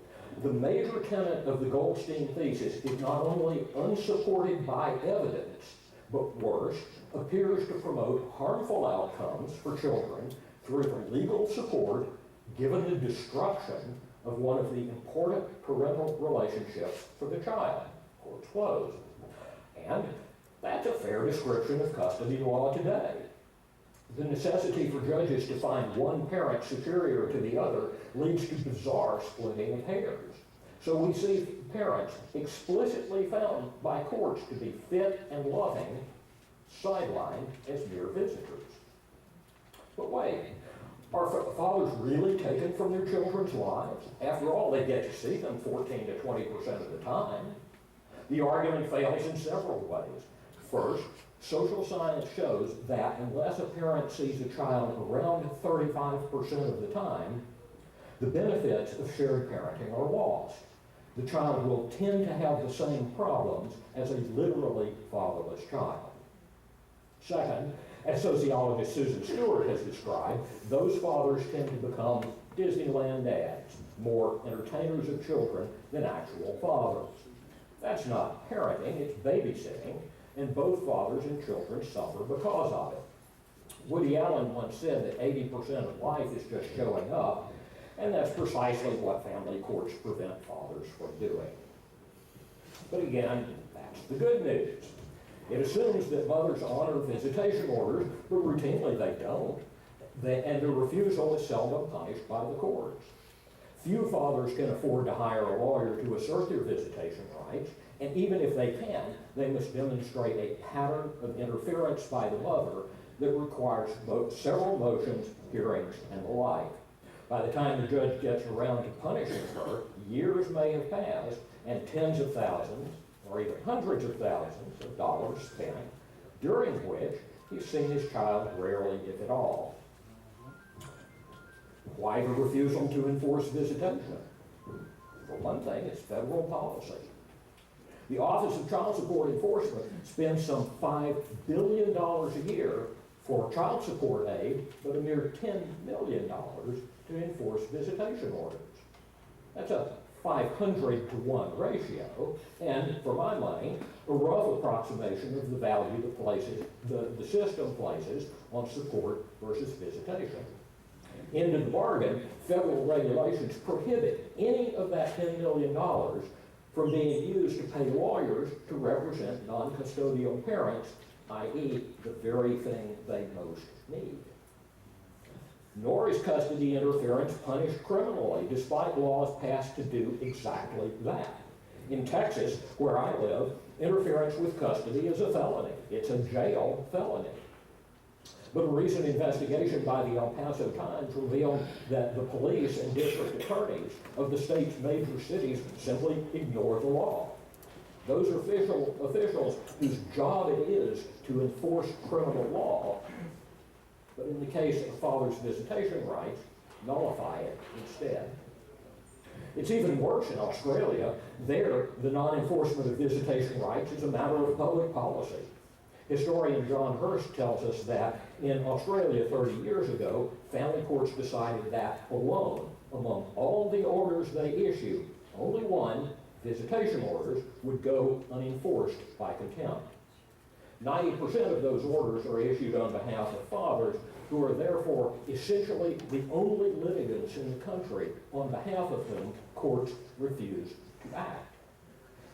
"The major tenet of the Goldstein thesis is not only unsupported by evidence, but worse, appears to promote harmful outcomes for children through the legal support given the destruction of one of the important parental relationships for the child," quotes closed. And that's a fair description of custody law today. The necessity for judges to find one parent superior to the other leads to bizarre splitting of hairs. So we see parents explicitly found by courts to be fit and loving, sidelined as mere visitors. But wait, are fathers really taken from their children's lives? After all, they get to see them 14 to 20% of the time. The argument fails in several ways. First, social science shows that unless a parent sees a child around 35% of the time, the benefits of shared parenting are lost. The child will tend to have the same problems as a literally fatherless child. Second, as sociologist Susan Stewart has described, those fathers tend to become Disneyland dads, more entertainers of children than actual fathers. That's not parenting, it's babysitting, and both fathers and children suffer because of it. Woody Allen once said that 80% of life is just showing up, and that's precisely what family courts prevent fathers from doing. But again, that's the good news. It assumes that mothers honor visitation orders, but routinely they don't, and their refusal is seldom punished by the courts. Few fathers can afford to hire a lawyer to assert their visitation rights, and even if they can, they must demonstrate a pattern of interference by the mother that requires several motions, hearings, and the like. By the time the judge gets around to punishing her, years may have passed, and tens of thousands, or even hundreds of thousands of dollars spent, during which he's seen his child rarely, if at all. Why the refusal to enforce visitation? For one thing, it's federal policy. The Office of Child Support Enforcement spends some $5 billion a year for child support aid, but a mere $10 million to enforce visitation orders. That's a 500-to-1 ratio, and for my money, a rough approximation of the value the system places on support versus visitation. Into the bargain, federal regulations prohibit any of that $10 million from being used to pay lawyers to represent non-custodial parents, i.e. the very thing they most need. Nor is custody interference punished criminally, despite laws passed to do exactly that. In Texas, where I live, interference with custody is a felony. It's a jail felony. But a recent investigation by the El Paso Times revealed that the police and district attorneys of the state's major cities simply ignore the law. Those officials whose job it is to enforce criminal law, but in the case of father's visitation rights, nullify it instead. It's even worse in Australia. There, the non-enforcement of visitation rights is a matter of public policy. Historian John Hurst tells us that in Australia 30 years ago, family courts decided that alone, among all the orders they issue, only one, visitation orders, would go unenforced by contempt. 90% of those orders are issued on behalf of fathers who are therefore essentially the only litigants in the country on behalf of whom courts refuse to act.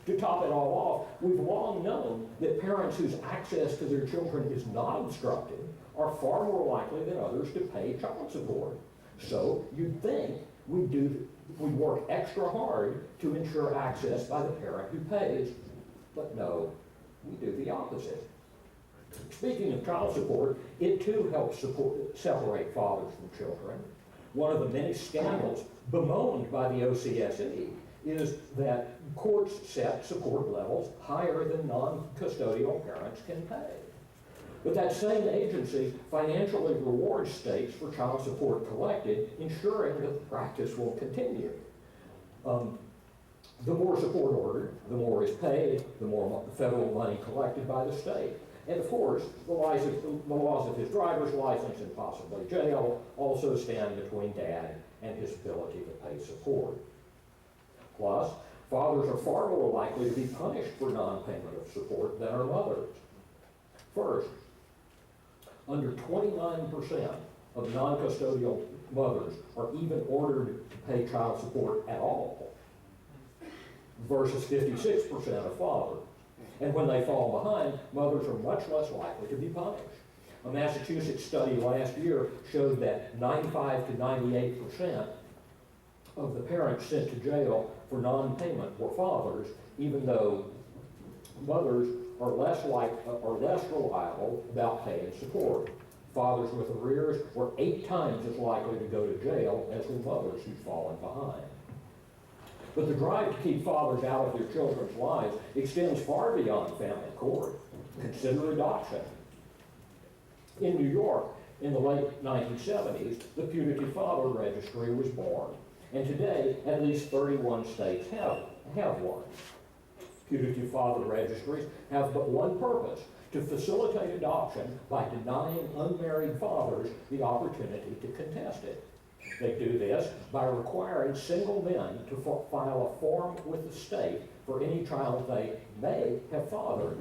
To top it all off, we've long known that parents whose access to their children is not obstructed are far more likely than others to pay child support. So you'd think we'd work extra hard to ensure access by the parent who pays, but no, we do the opposite. Speaking of child support, it too helps separate fathers from children. One of the many scandals bemoaned by the OCSE is that courts set support levels higher than non-custodial parents can pay. But that same agency financially rewards states for child support collected, ensuring that the practice will continue. The more support ordered, the more is paid, the more federal money collected by the state. And of course, the loss of his driver's license and possibly jail also stand between dad and his ability to pay support. Plus, fathers are far more likely to be punished for non-payment of support than are mothers. First, under 29% of non-custodial mothers are even ordered to pay child support at all, versus 56% of fathers. And when they fall behind, mothers are much less likely to be punished. A Massachusetts study last year showed that 95 to 98% of the parents sent to jail for non-payment were fathers, even though mothers are less reliable about paying support. Fathers with arrears were 8 times as likely to go to jail as were mothers who'd fallen behind. But the drive to keep fathers out of their children's lives extends far beyond family court. Consider adoption. In New York, in the late 1970s, the Putative Father Registry was born. And today, at least 31 states have one. Putative father registries have but one purpose: to facilitate adoption by denying unmarried fathers the opportunity to contest it. They do this by requiring single men to file a form with the state for any child they may have fathered,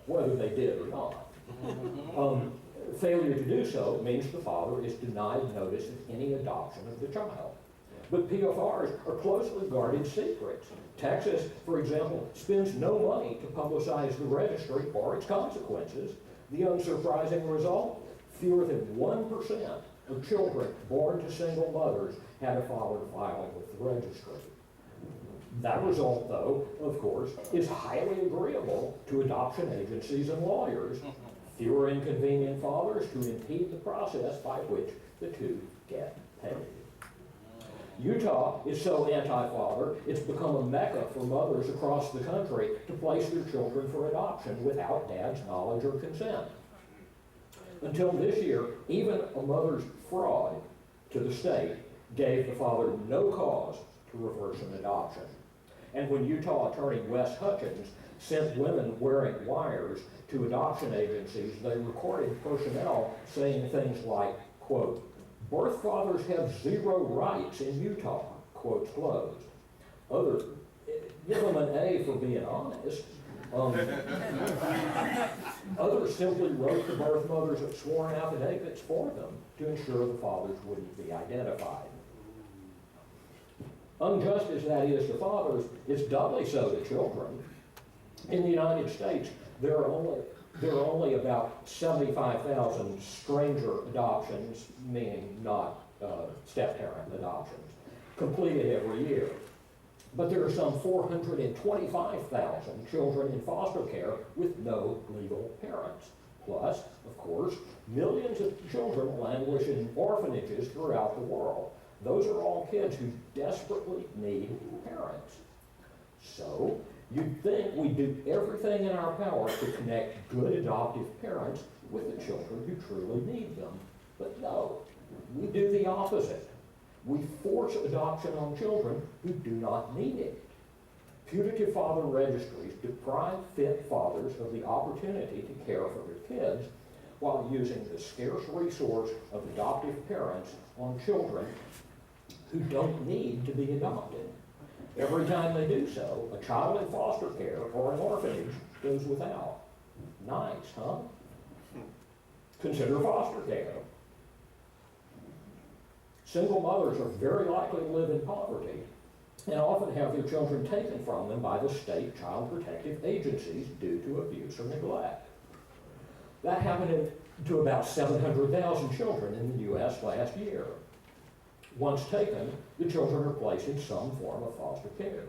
whether they did or not. Failure to do so means the father is denied notice of any adoption of the child. But PFRs are closely guarded secrets. Texas, for example, spends no money to publicize the registry or its consequences. The unsurprising result? Fewer than 1% of children born to single mothers had a father file with the registry. That result, though, of course, is highly agreeable to adoption agencies and lawyers. Fewer inconvenient fathers to impede the process by which the two get paid. Utah is so anti-father, it's become a mecca for mothers across the country to place their children for adoption without dad's knowledge or consent. Until this year, even a mother's fraud to the state gave the father no cause to reverse an adoption. And when Utah Attorney Wes Hutchins sent women wearing wires to adoption agencies, they recorded personnel saying things like, quote, "Birth fathers have zero rights in Utah," quotes closed. give them an A for being honest. Others simply wrote the birth mothers of sworn affidavits for them to ensure the fathers wouldn't be identified. Unjust as that is to fathers, it's doubly so to children. In the United States, there are only about 75,000 stranger adoptions, meaning not step-parent adoptions, completed every year. But there are some 425,000 children in foster care with no legal parents. Plus, of course, millions of children languish in orphanages throughout the world. Those are all kids who desperately need parents. So, you'd think we'd do everything in our power to connect good adoptive parents with the children who truly need them. But no, we do the opposite. We force adoption on children who do not need it. Putative father registries deprive fit fathers of the opportunity to care for their kids while using the scarce resource of adoptive parents on children who don't need to be adopted. Every time they do so, a child in foster care or an orphanage goes without. Nice, huh? Consider foster care. Single mothers are very likely to live in poverty and often have their children taken from them by the state child protective agencies due to abuse or neglect. That happened to about 700,000 children in the U.S. last year. Once taken, the children are placed in some form of foster care.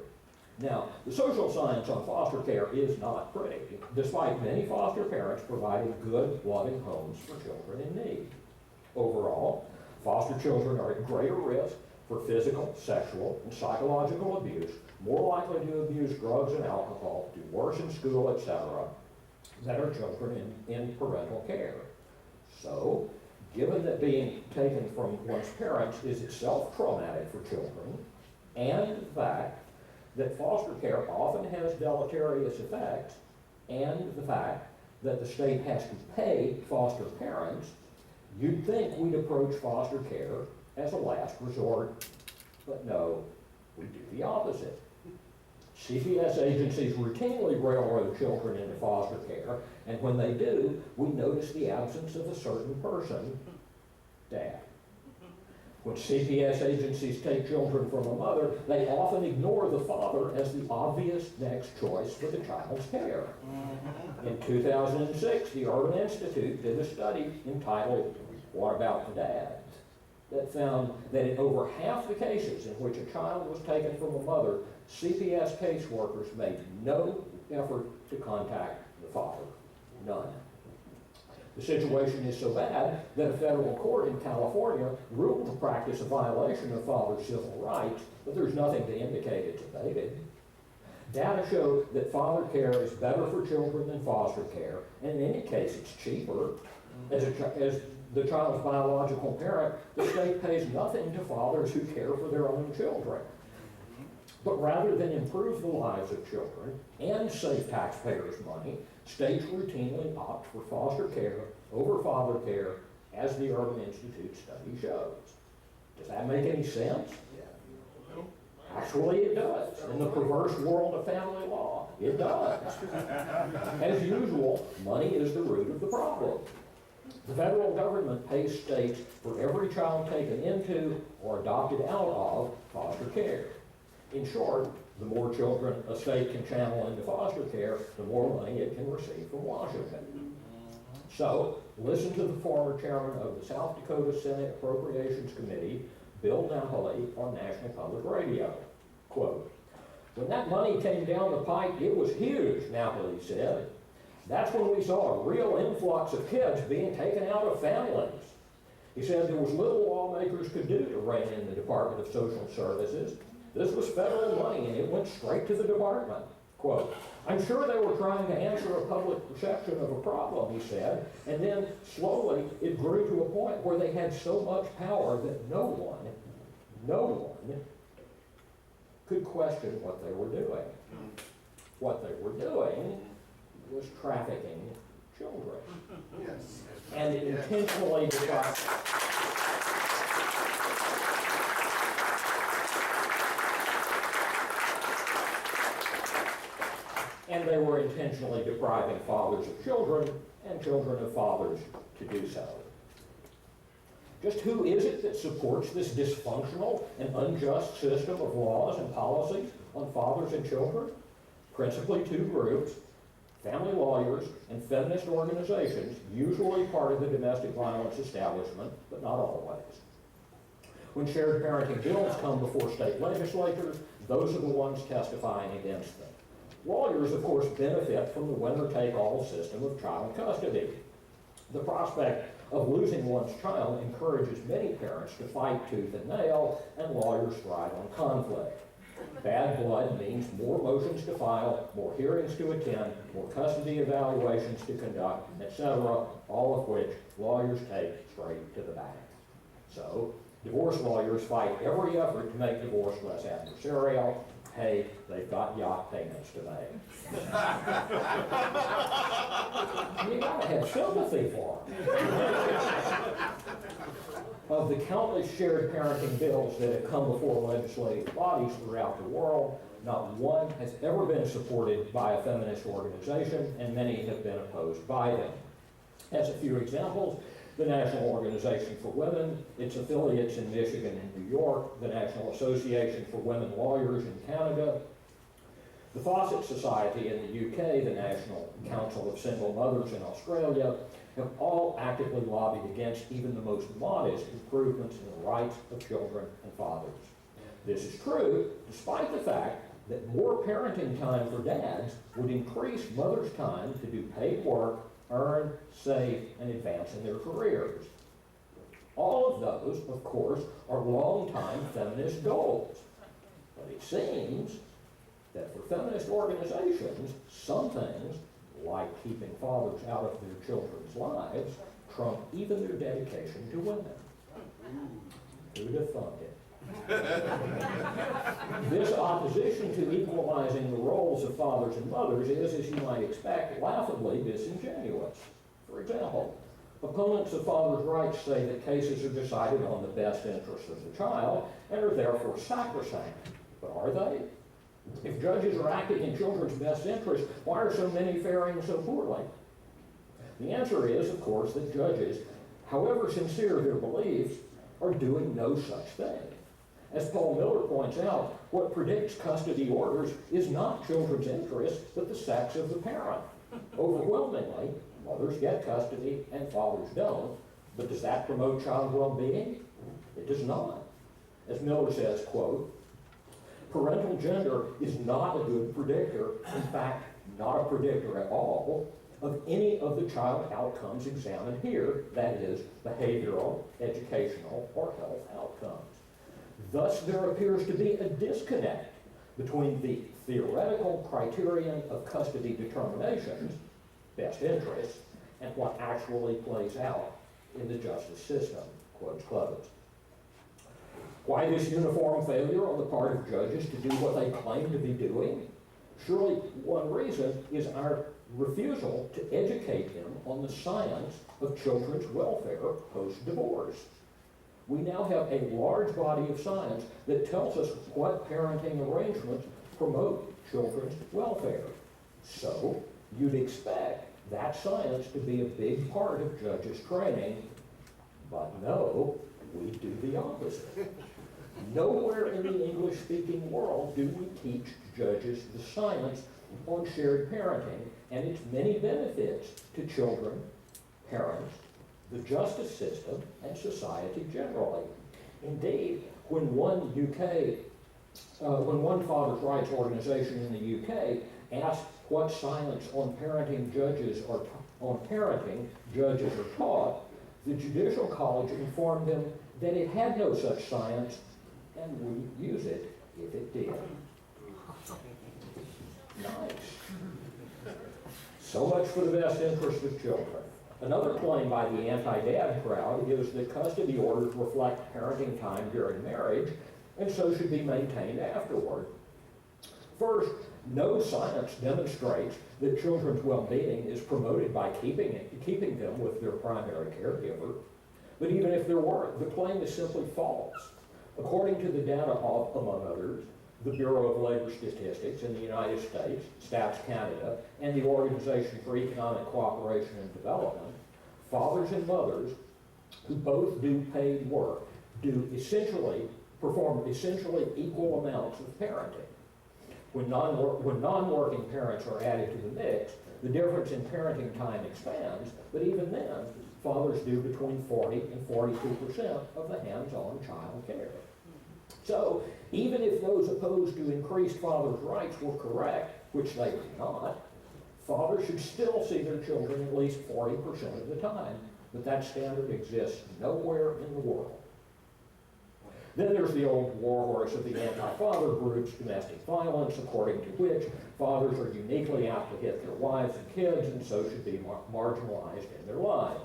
Now, the social science on foster care is not pretty, despite many foster parents providing good, loving homes for children in need. Overall, foster children are at greater risk for physical, sexual, and psychological abuse, more likely to abuse drugs and alcohol, do worse in school, etc., than are children in parental care. So, given that being taken from one's parents is itself traumatic for children, and the fact that foster care often has deleterious effects, and the fact that the state has to pay foster parents, you'd think we'd approach foster care as a last resort, but no, we do the opposite. CPS agencies routinely railroad children into foster care, and when they do, we notice the absence of a certain person, dad. When CPS agencies take children from a mother, they often ignore the father as the obvious next choice for the child's care. In 2006, the Urban Institute did a study entitled, "What About the Dads?" that found that in over half the cases in which a child was taken from a mother, CPS caseworkers made no effort to contact the father. None. The situation is so bad that a federal court in California ruled the practice a violation of father's civil rights, but there's nothing to indicate it's abated. Data show that father care is better for children than foster care, and in any case it's cheaper. As the child's biological parent, the state pays nothing to fathers who care for their own children. But rather than improve the lives of children and save taxpayers' money, states routinely opt for foster care over father care, as the Urban Institute study shows. Does that make any sense? Actually, it does. In the perverse world of family law, it does. As usual, money is the root of the problem. The federal government pays states for every child taken into or adopted out of foster care. In short, the more children a state can channel into foster care, the more money it can receive from Washington. So, listen to the former chairman of the South Dakota Senate Appropriations Committee, Bill Napoli, on National Public Radio. Quote, "When that money came down the pike, it was huge," Napoli said. "That's when we saw a real influx of kids being taken out of families." He said there was little lawmakers could do to rein in the Department of Social Services. This was federal money and it went straight to the department. Quote, "I'm sure they were trying to answer a public perception of a problem," he said, and then slowly it grew to a point where they had so much power that no one could question what they were doing. What they were doing was trafficking children. Yes. And intentionally deprived. and they were intentionally depriving fathers of children and children of fathers to do so. Just who is it that supports this dysfunctional and unjust system of laws and policies on fathers and children? Principally two groups: family lawyers and feminist organizations, usually part of the domestic violence establishment, but not always. When shared parenting bills come before state legislatures, those are the ones testifying against them. Lawyers, of course, benefit from the winner-take-all system of child custody. The prospect of losing one's child encourages many parents to fight tooth and nail, and lawyers thrive on conflict. Bad blood means more motions to file, more hearings to attend, more custody evaluations to conduct, etc., all of which lawyers take straight to the bank. So, divorce lawyers fight every effort to make divorce less adversarial. Hey, they've got yacht payments to make. You gotta have sympathy for them. Of the countless shared parenting bills that have come before legislative bodies throughout the world, not one has ever been supported by a feminist organization, and many have been opposed by them. As a few examples, the National Organization for Women, its affiliates in Michigan and New York, the National Association for Women Lawyers in Canada, the Fawcett Society in the UK, the National Council of Single Mothers in Australia, have all actively lobbied against even the most modest improvements in the rights of children and fathers. This is true despite the fact that more parenting time for dads would increase mothers' time to do paid work, earn, save, and advance in their careers. All of those, of course, are long-time feminist goals. But it seems that for feminist organizations, some things, like keeping fathers out of their children's lives, trump even their dedication to women. Who'd have thought it? This opposition to equalizing the roles of fathers and mothers is, as you might expect, laughably disingenuous. For example, opponents of fathers' rights say that cases are decided on the best interests of the child and are therefore sacrosanct. But are they? If judges are acting in children's best interest, why are so many faring so poorly? The answer is, of course, that judges, however sincere their beliefs, are doing no such thing. As Paul Miller points out, what predicts custody orders is not children's interests, but the sex of the parent. Overwhelmingly, mothers get custody and fathers don't, but does that promote child well-being? It does not. As Miller says, quote, parental gender is not a good predictor, in fact, not a predictor at all, of any of the child outcomes examined here, that is, behavioral, educational, or health outcomes. Thus, there appears to be a disconnect between the theoretical criterion of custody determinations, best interests, and what actually plays out in the justice system, quotes close. Why this uniform failure on the part of judges to do what they claim to be doing? Surely one reason is our refusal to educate them on the science of children's welfare post-divorce. We now have a large body of science that tells us what parenting arrangements promote children's welfare. So you'd expect that science to be a big part of judges' training, but no, we do the opposite. Nowhere in the English-speaking world do we teach judges the science on shared parenting and its many benefits to children, parents, the justice system, and society generally. Indeed, when one father's rights organization in the UK asked what science on parenting judges are taught, the Judicial College informed them that it had no such science and wouldn't use it if it did. Nice. So much for the best interest of children. Another claim by the anti-dad crowd is that custody orders reflect parenting time during marriage and so should be maintained afterward. First, no science demonstrates that children's well-being is promoted by keeping them with their primary caregiver. But even if there were, the claim is simply false. According to the data of, among others, the Bureau of Labor Statistics in the United States, Stats Canada, and the Organization for Economic Cooperation and Development, fathers and mothers who both do paid work perform essentially equal amounts of parenting. When non-working parents are added to the mix, the difference in parenting time expands, but even then, fathers do between 40 and 42% of the hands-on child care. So, even if those opposed to increased fathers' rights were correct, which they are not, fathers should still see their children at least 40% of the time, but that standard exists nowhere in the world. Then there's the old warhorse of the anti-father groups, domestic violence, according to which fathers are uniquely apt to hit their wives and kids and so should be marginalized in their lives.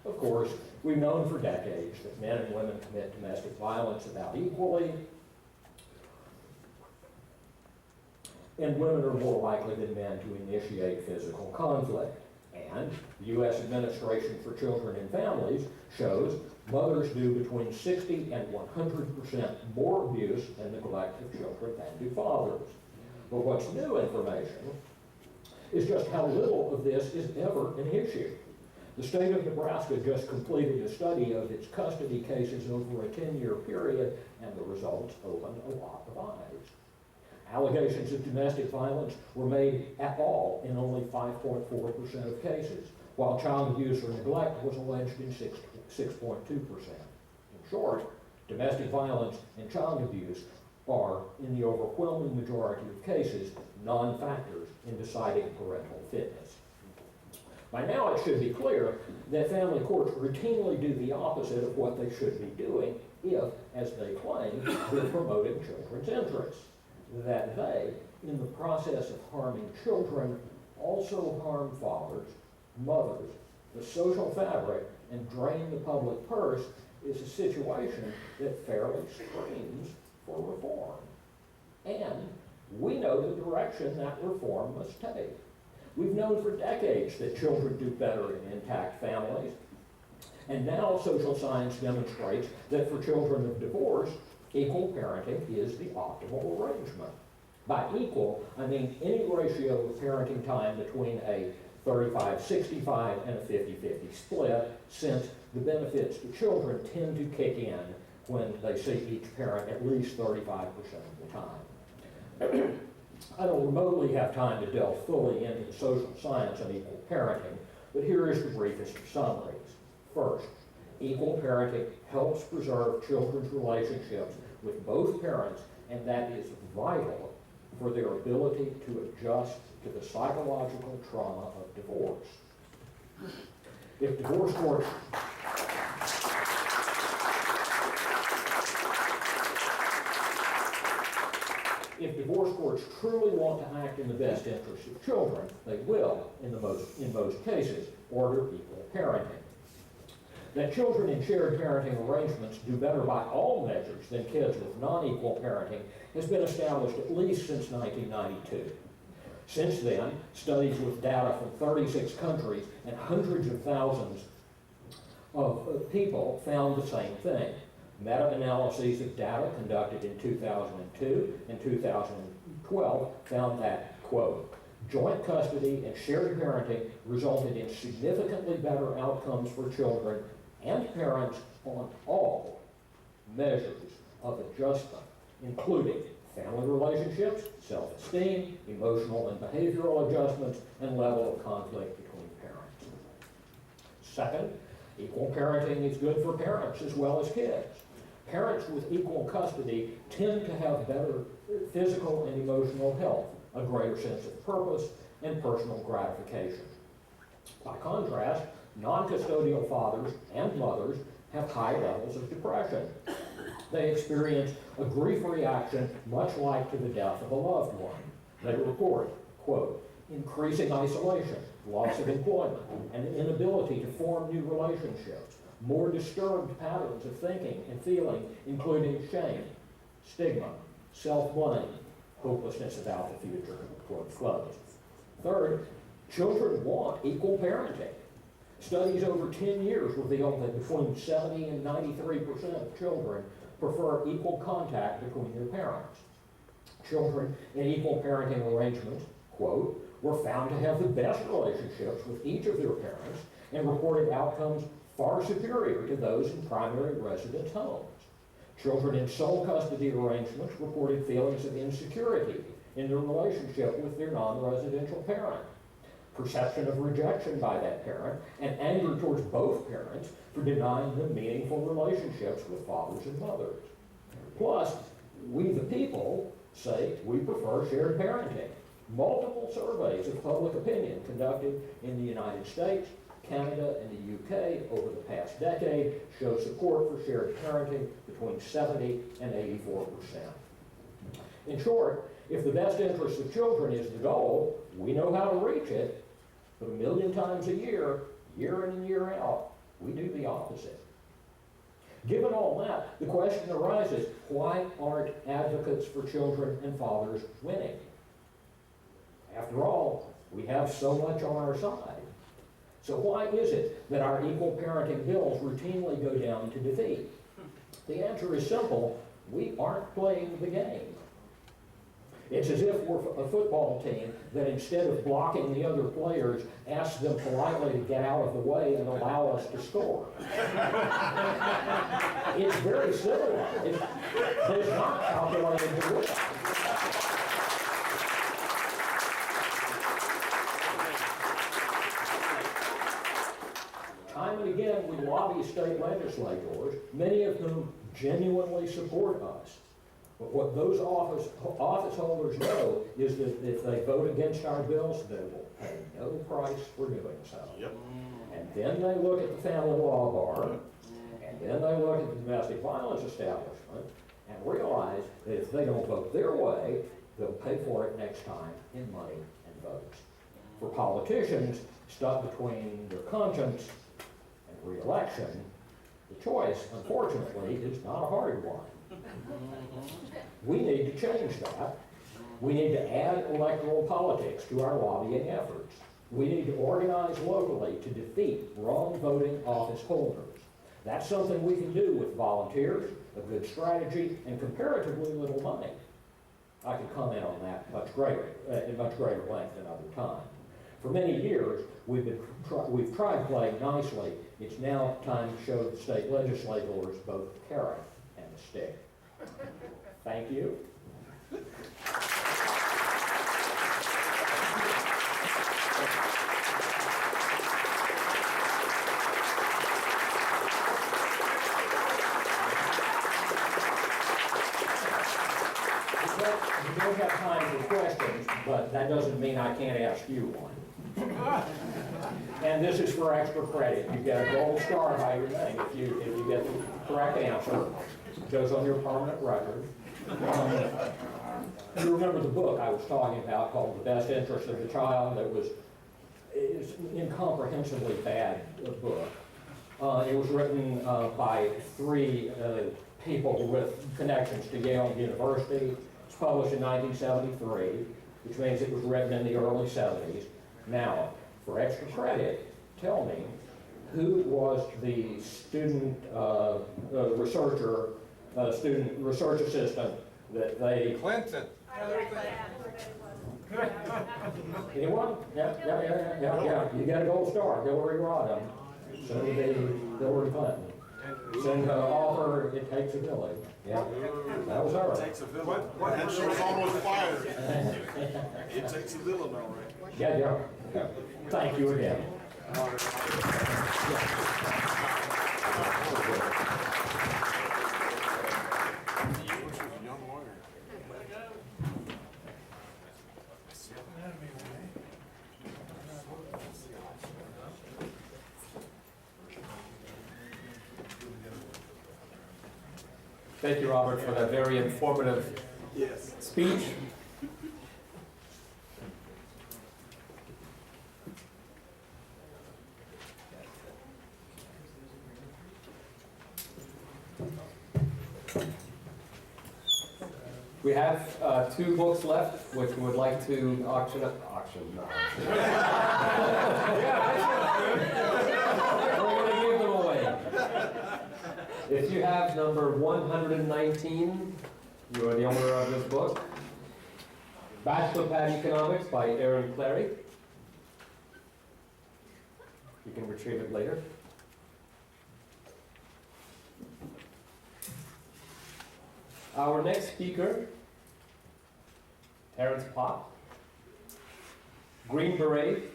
Of course, we've known for decades that men and women commit domestic violence about equally, and women are more likely than men to initiate physical conflict. And the U.S. Administration for Children and Families shows mothers do between 60 and 100% more abuse and neglect of children than do fathers. But what's new information is just how little of this is ever an issue. The state of Nebraska just completed a study of its custody cases over a 10-year period, and the results opened a lot of eyes. Allegations of domestic violence were made at all in only 5.4% of cases, while child abuse or neglect was alleged in 6.2%. In short, domestic violence and child abuse are, in the overwhelming majority of cases, non-factors in deciding parental fitness. By now it should be clear that family courts routinely do the opposite of what they should be doing if, as they claim, they're promoting children's interests. That they, in the process of harming children, also harm fathers, mothers, the social fabric, and drain the public purse is a situation that fairly screams for reform. And we know the direction that reform must take. We've known for decades that children do better in intact families, and now social science demonstrates that for children of divorce, equal parenting is the optimal arrangement. By equal, I mean any ratio of parenting time between a 35-65 and a 50-50 split, since the benefits to children tend to kick in when they see each parent at least 35% of the time. I don't remotely have time to delve fully into the social science of equal parenting, but here is the briefest of summaries. First, equal parenting helps preserve children's relationships with both parents, and that is vital for their ability to adjust to the psychological trauma of divorce. If divorce courts truly want to act in the best interest of children, they will, in most cases, order equal parenting. That children in shared parenting arrangements do better by all measures than kids with non-equal parenting has been established at least since 1992. Since then, studies with data from 36 countries and hundreds of thousands of people found the same thing. Meta-analyses of data conducted in 2002 and 2012 found that, quote, joint custody and shared parenting resulted in significantly better outcomes for children and parents on all measures of adjustment, including family relationships, self-esteem, emotional and behavioral adjustments, and level of conflict between parents. Second, equal parenting is good for parents as well as kids. Parents with equal custody tend to have better physical and emotional health, a greater sense of purpose, and personal gratification. By contrast, non-custodial fathers and mothers have high levels of depression. They experience a grief reaction much like to the death of a loved one. They report, quote, increasing isolation, loss of employment, and an inability to form new relationships, more disturbed patterns of thinking and feeling, including shame, stigma, self-blame, hopelessness about the future, quote, close. Third, children want equal parenting. Studies over 10 years reveal that between 70 and 93% of children prefer equal contact between their parents. Children in equal parenting arrangements, quote, were found to have the best relationships with each of their parents and reported outcomes far superior to those in primary residence homes. Children in sole custody arrangements reported feelings of insecurity in their relationship with their non-residential parent, perception of rejection by that parent, and anger towards both parents for denying them meaningful relationships with fathers and mothers. Plus, we the people say we prefer shared parenting. Multiple surveys of public opinion conducted in the United States, Canada, and the UK over the past decade show support for shared parenting between 70 and 84%. In short, if the best interest of children is the goal, we know how to reach it, but 1 million times a year, year in and year out, we do the opposite. Given all that, the question arises, why aren't advocates for children and fathers winning? After all, we have so much on our side. So why is it that our equal parenting bills routinely go down to defeat? The answer is simple: we aren't playing the game. It's as if we're a football team that instead of blocking the other players, asks them politely to get out of the way and allow us to score. It's very civilized. It's not calculated to win. Time and again, we lobby state legislators, many of whom genuinely support us. But what those office holders know is that if they vote against our bills, they will pay no price for doing so. Yep. And then they look at the family law bar, and then they look at the domestic violence establishment, and realize that if they don't vote their way, they'll pay for it next time in money and votes. For politicians stuck between their conscience and re-election, the choice, unfortunately, is not a hard one. We need to change that. We need to add electoral politics to our lobbying efforts. We need to organize locally to defeat wrong voting office holders. That's something we can do with volunteers, a good strategy, and comparatively little money. I could comment on that in much greater length another time. For many years, we've tried playing nicely. It's now time to show the state legislators both the carrot and the stick. Thank you. We don't have time for questions, but that doesn't mean I can't ask you one. And this is for extra credit. You get a gold star by your name if you get the correct answer. It goes on your permanent record. You remember the book I was talking about called The Best Interest of the Child? It's an incomprehensibly bad book. It was written by 3 people with connections to Yale University. It's published in 1973, which means it was written in the early 70s. Now, for extra credit, tell me, who was the student research assistant that they... Clinton. Anyone? Yeah. You got a gold star. Hillary Rodham. So did Hillary Clinton. Send author, It Takes a Village. Yeah, that was her. It takes a village. And she was almost fired. It takes a village, all right. Yeah. Thank you again. Thank you, Robert, for that very informative speech. We have 2 books left, which we would like to auction. We're going to give them away. If you have number 119, you are the owner of this book. Bachelor Pad Economics by Aaron Clary. You can retrieve it later. Our next speaker, Terry Popp, Green Beret,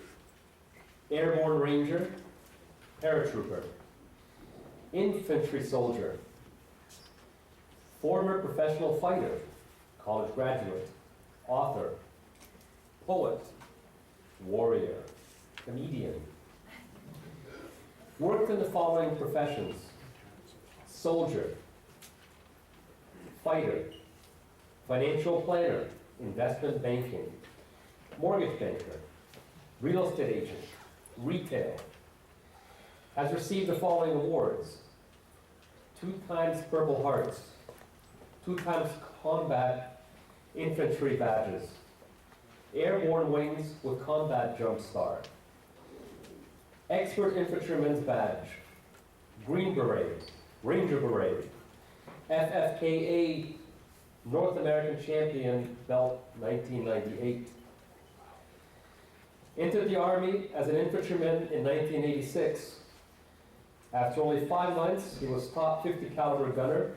Airborne Ranger, Paratrooper, Infantry Soldier, former professional fighter, college graduate, author, poet, warrior, comedian. Worked in the following professions: soldier, fighter, financial planner, investment banking, mortgage banker, real estate agent, retail. Has received the following awards: 2 times Purple Hearts, 2 times Combat Infantry badges, Airborne Wings with Combat Jump Star, Expert Infantryman's Badge, Green Beret, Ranger Beret, FFKA North American Champion Belt 1998. Entered the Army as an infantryman in 1986. After only 5 months, he was top 50 caliber gunner,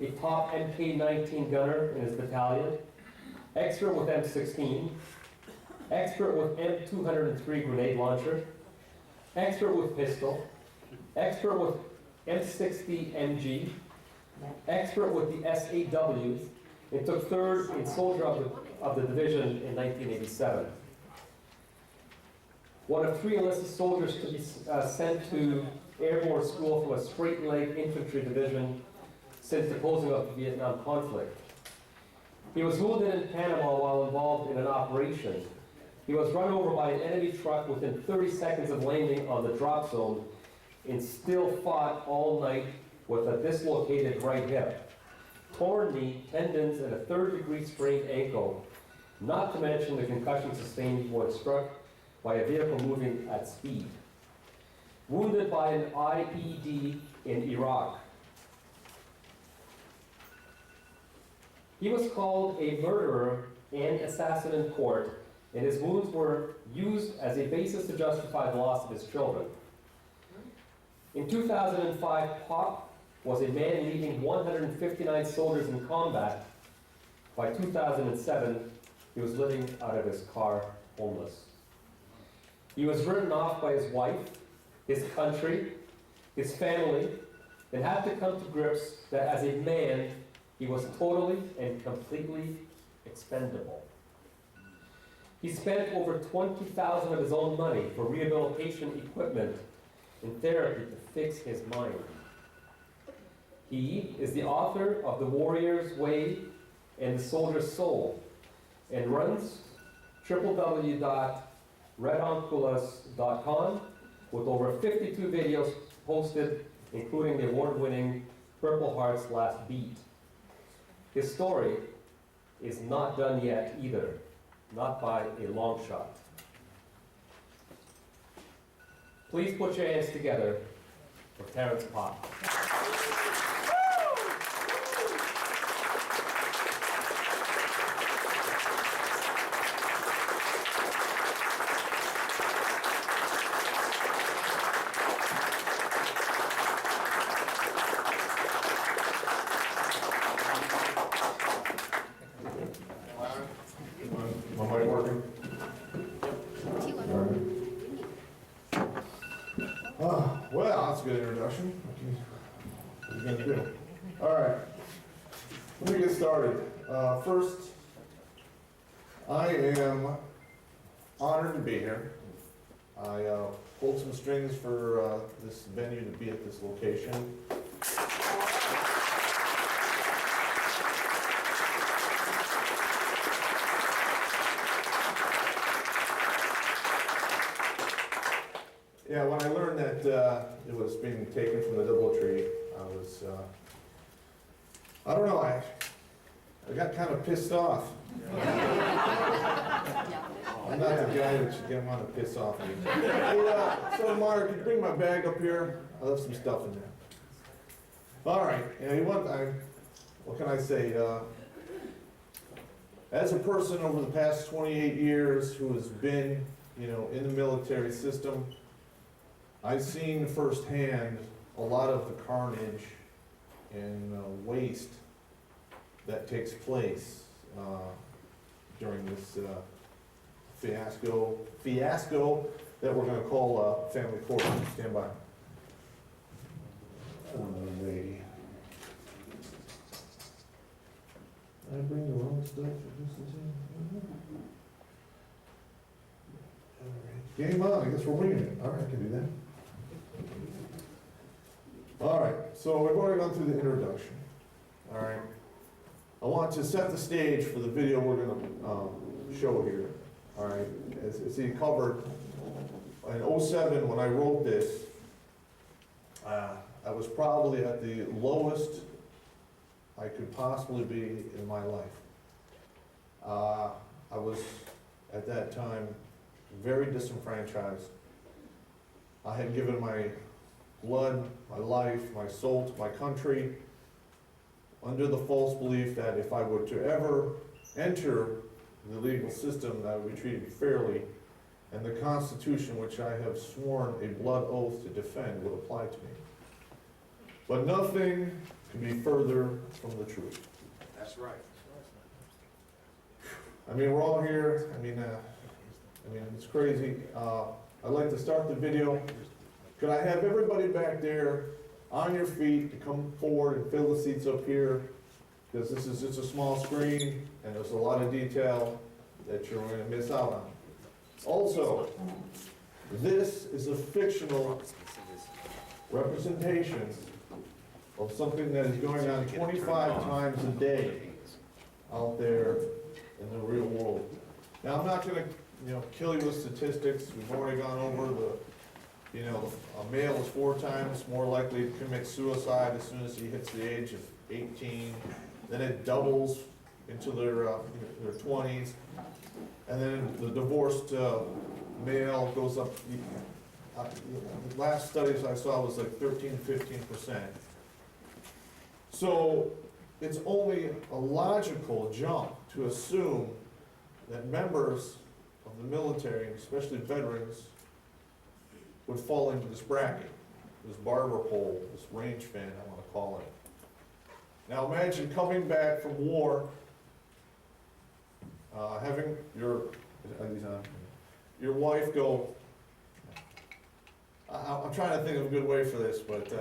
a top MK-19 gunner in his battalion, expert with M16, expert with M203 grenade launcher, expert with pistol, expert with M60 MG, expert with the SAWs, and took 3rd in Soldier of the Division in 1987. One of 3 enlisted soldiers to be sent to airborne school from a straight leg infantry division since the closing of the Vietnam conflict. He was wounded in Panama while involved in an operation. He was run over by an enemy truck within 30 seconds of landing on the drop zone and still fought all night with a dislocated right hip, torn knee, tendons, and a 3rd-degree sprained ankle, not to mention the concussion sustained when struck by a vehicle moving at speed. Wounded by an IED in Iraq. He was called a murderer and assassin in court, and his wounds were used as a basis to justify the loss of his children. In 2005, Popp was a man leading 159 soldiers in combat. By 2007, he was living out of his car, homeless. He was written off by his wife, his country, his family, and had to come to grips that as a man, he was totally and completely expendable. He spent over $20,000 of his own money for rehabilitation equipment and therapy to fix his mind. He is the author of The Warrior's Way and The Soldier's Soul, and runs www.redonculus.com with over 52 videos posted, including the award-winning Purple Heart's Last Beat. His story is not done yet either, not by a long shot. Please put your hands together for Terry Popp. Well, that's a good introduction. What are you going to do? All right. Let me get started. First, I am honored to be here. I pulled some strings for this venue to be at this location. Yeah, when I learned that it was being taken from the DoubleTree, I was, I don't know, I got kind of pissed off. I'm not the guy that you get want to piss off me. Hey, so Mark, you bring my bag up here? I left some stuff in there. All right, you know, what can I say? as a person over the past 28 years who has been, you know, in the military system, I've seen firsthand a lot of the carnage and waste that takes place during this fiasco that we're going to call family court. Stand by. Oh, lady. I bring the wrong stuff for just a second. All right. Game on. I guess we're winging it. All right, I can do that. All right, so we've already gone through the introduction. All right. I want to set the stage for the video we're going to show here. All right. As he covered, in 07 when I wrote this, I was probably at the lowest I could possibly be in my life. I was, at that time, very disenfranchised. I had given my blood, my life, my soul to my country under the false belief that if I were to ever enter the legal system, that I would be treated fairly, and the Constitution, which I have sworn a blood oath to defend, would apply to me. But nothing could be further from the truth. That's right. I mean, we're all here. I mean, it's crazy. I'd like to start the video. Could I have everybody back there on your feet to come forward and fill the seats up here? Because this is just a small screen and there's a lot of detail that you're going to miss out on. Also, this is a fictional representation of something that is going on 25 times a day out there in the real world. Now, I'm not going to, kill you with statistics. We've already gone over a male is 4 times more likely to commit suicide as soon as he hits the age of 18. Then it doubles into their 20s. And then the divorced male goes up, the last studies I saw was like 13-15%. So it's only a logical jump to assume that members of the military, especially veterans, would fall into this bracket, this barber pole, this range fan, I want to call it. Now imagine coming back from war, having your wife go, I'm trying to think of a good way for this, but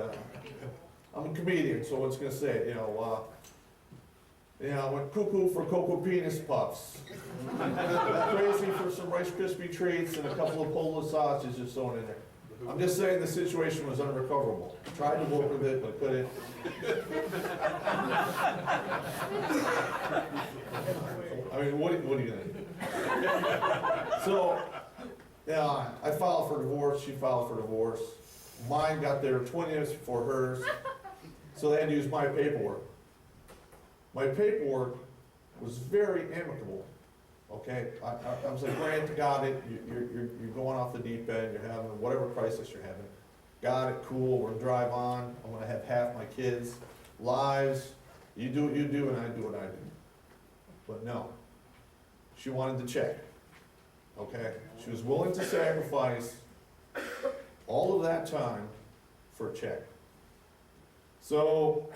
I'm a comedian, so what's going to say, I went cuckoo for Cocoa Penis Puffs. Crazy for some Rice Krispie treats and a couple of Polish sausages thrown in there. I'm just saying the situation was unrecoverable. Tried to work with it, but couldn't. I mean, what are you going to do? So, I filed for divorce. She filed for divorce. Mine got there 20 minutes before hers, so they had to use my paperwork. My paperwork was very amicable. Okay, I was like, Grant, got it. You're going off the deep end. You're having whatever crisis you're having. Got it, cool. We're gonna drive on. I'm gonna have half my kids' lives. You do what you do, and I do what I do. But no, she wanted the check. Okay, she was willing to sacrifice all of that time for a check. So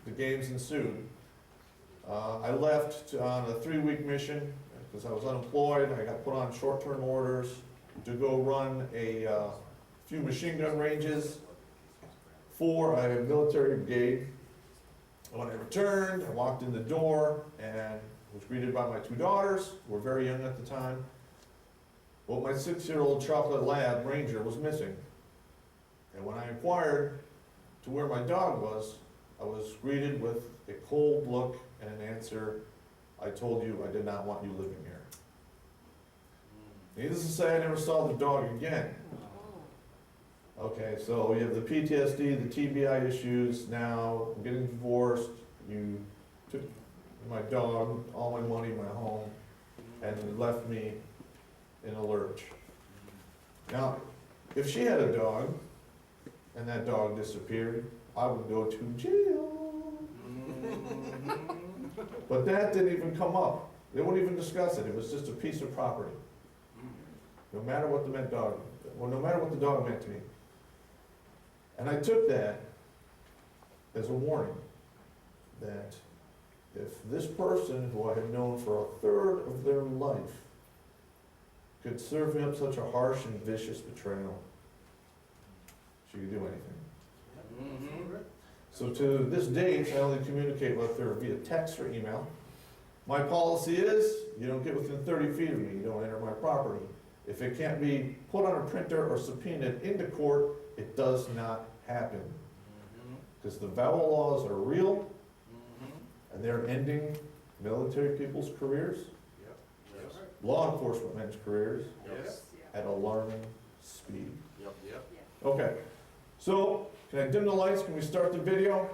the games ensued. I left on a 3-week mission because I was unemployed. I got put on short-term orders to go run a few machine gun ranges for a military brigade. And when I returned, I walked in the door and was greeted by my 2 daughters, who were very young at the time. Well, my 6-year-old chocolate lab ranger was missing. And when I inquired to where my dog was, I was greeted with a cold look and an answer, I told you I did not want you living here. Needless to say, I never saw the dog again. Okay, so we have the PTSD, the TBI issues, now I'm getting divorced, you took my dog, all my money, my home, and left me in a lurch. Now, if she had a dog, and that dog disappeared, I would go to jail. But that didn't even come up They wouldn't even discuss it. It was just a piece of property. No matter what no matter what the dog meant to me. And I took that as a warning that if this person, who I had known for a third of their life, could serve me up such a harsh and vicious betrayal, she could do anything. So to this date, I only communicate with her via text or email. My policy is, you don't get within 30 feet of me, you don't enter my property. If it can't be put on a printer or subpoenaed into court, it does not happen. Because the VAWA laws are real, and they're ending military people's careers, law enforcement men's careers, at alarming speed. Okay, so can I dim the lights? Can we start the video?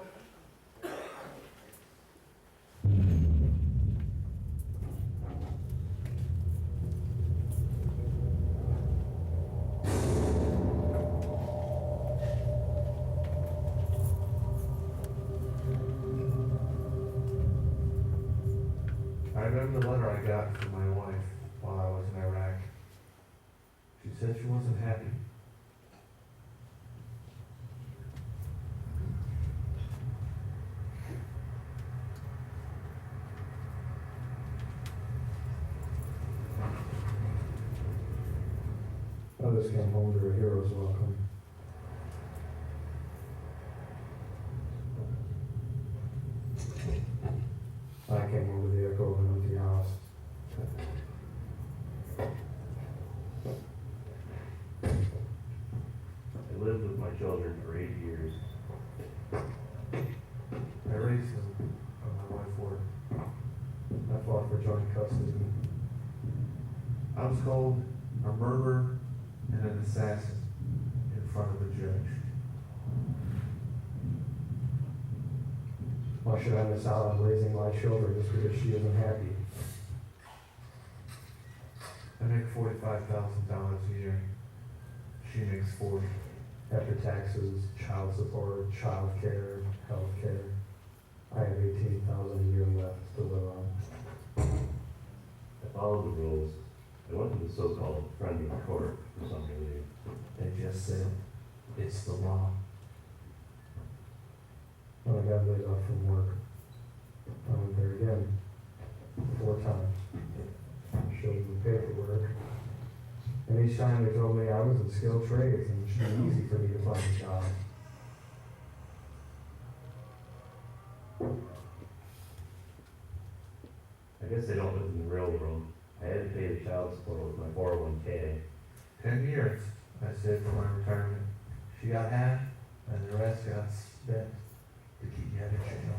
I remember the letter I got from my wife while I was in Iraq. She said she wasn't happy. I just came home to a hero's welcome. I came home to the echo of an empty house. I lived with my children for 8 years. I raised them when my wife worked. I fought for joint custody. I was called a murderer and an assassin in front of the judge. Why should I miss out on raising my children just because she isn't happy? I make $45,000 a year. She makes $40,000. After taxes, child support, child care, health care, I have $18,000 a year left to live on. I followed the rules. I went to the so-called friendly court for some relief. They just said, it's the law. When I got laid off from work, I went there again, 4 times. Showed them the paperwork. And each time they told me I was in skilled trades and it should be easy for me to find a job. I guess they don't live in the real world. I had to pay the child support with my 401k. 10 years I saved for my retirement. She got half, and the rest got spent to keep me out of jail.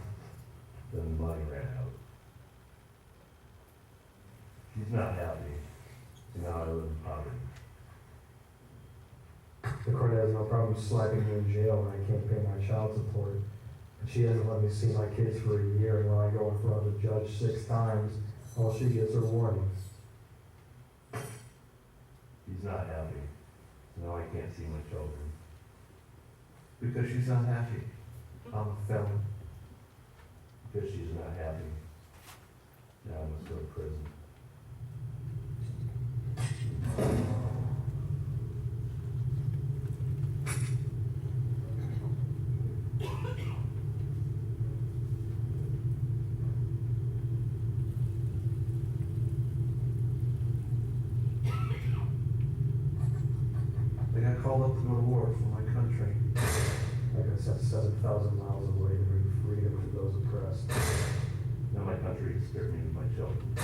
Then the money ran out. She's not happy. Now I live in poverty. The court has no problem slapping me in jail when I can't pay my child support. But she hasn't let me see my kids for a year, and when I go in front of the judge 6 times, all she gets are warnings. She's not happy. Now I can't see my children. Because she's not happy. I'm a felon. Because she's not happy. Now I must go to prison. I got called up to go to war for my country. I got sent 7,000 miles away to bring freedom to those oppressed. Now my country has spared me and my children.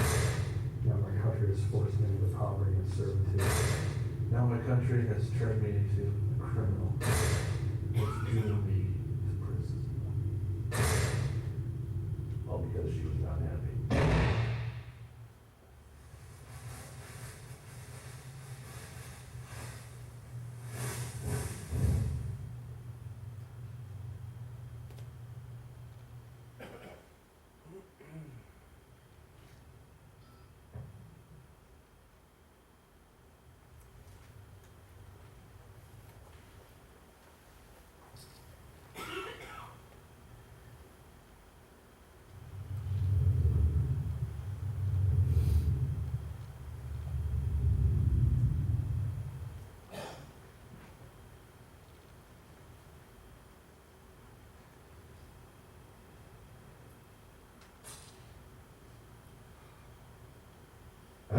Now my country has forced me into poverty and servitude. Now my country has turned me into a criminal. It's doomed me to prison. All because she was not happy.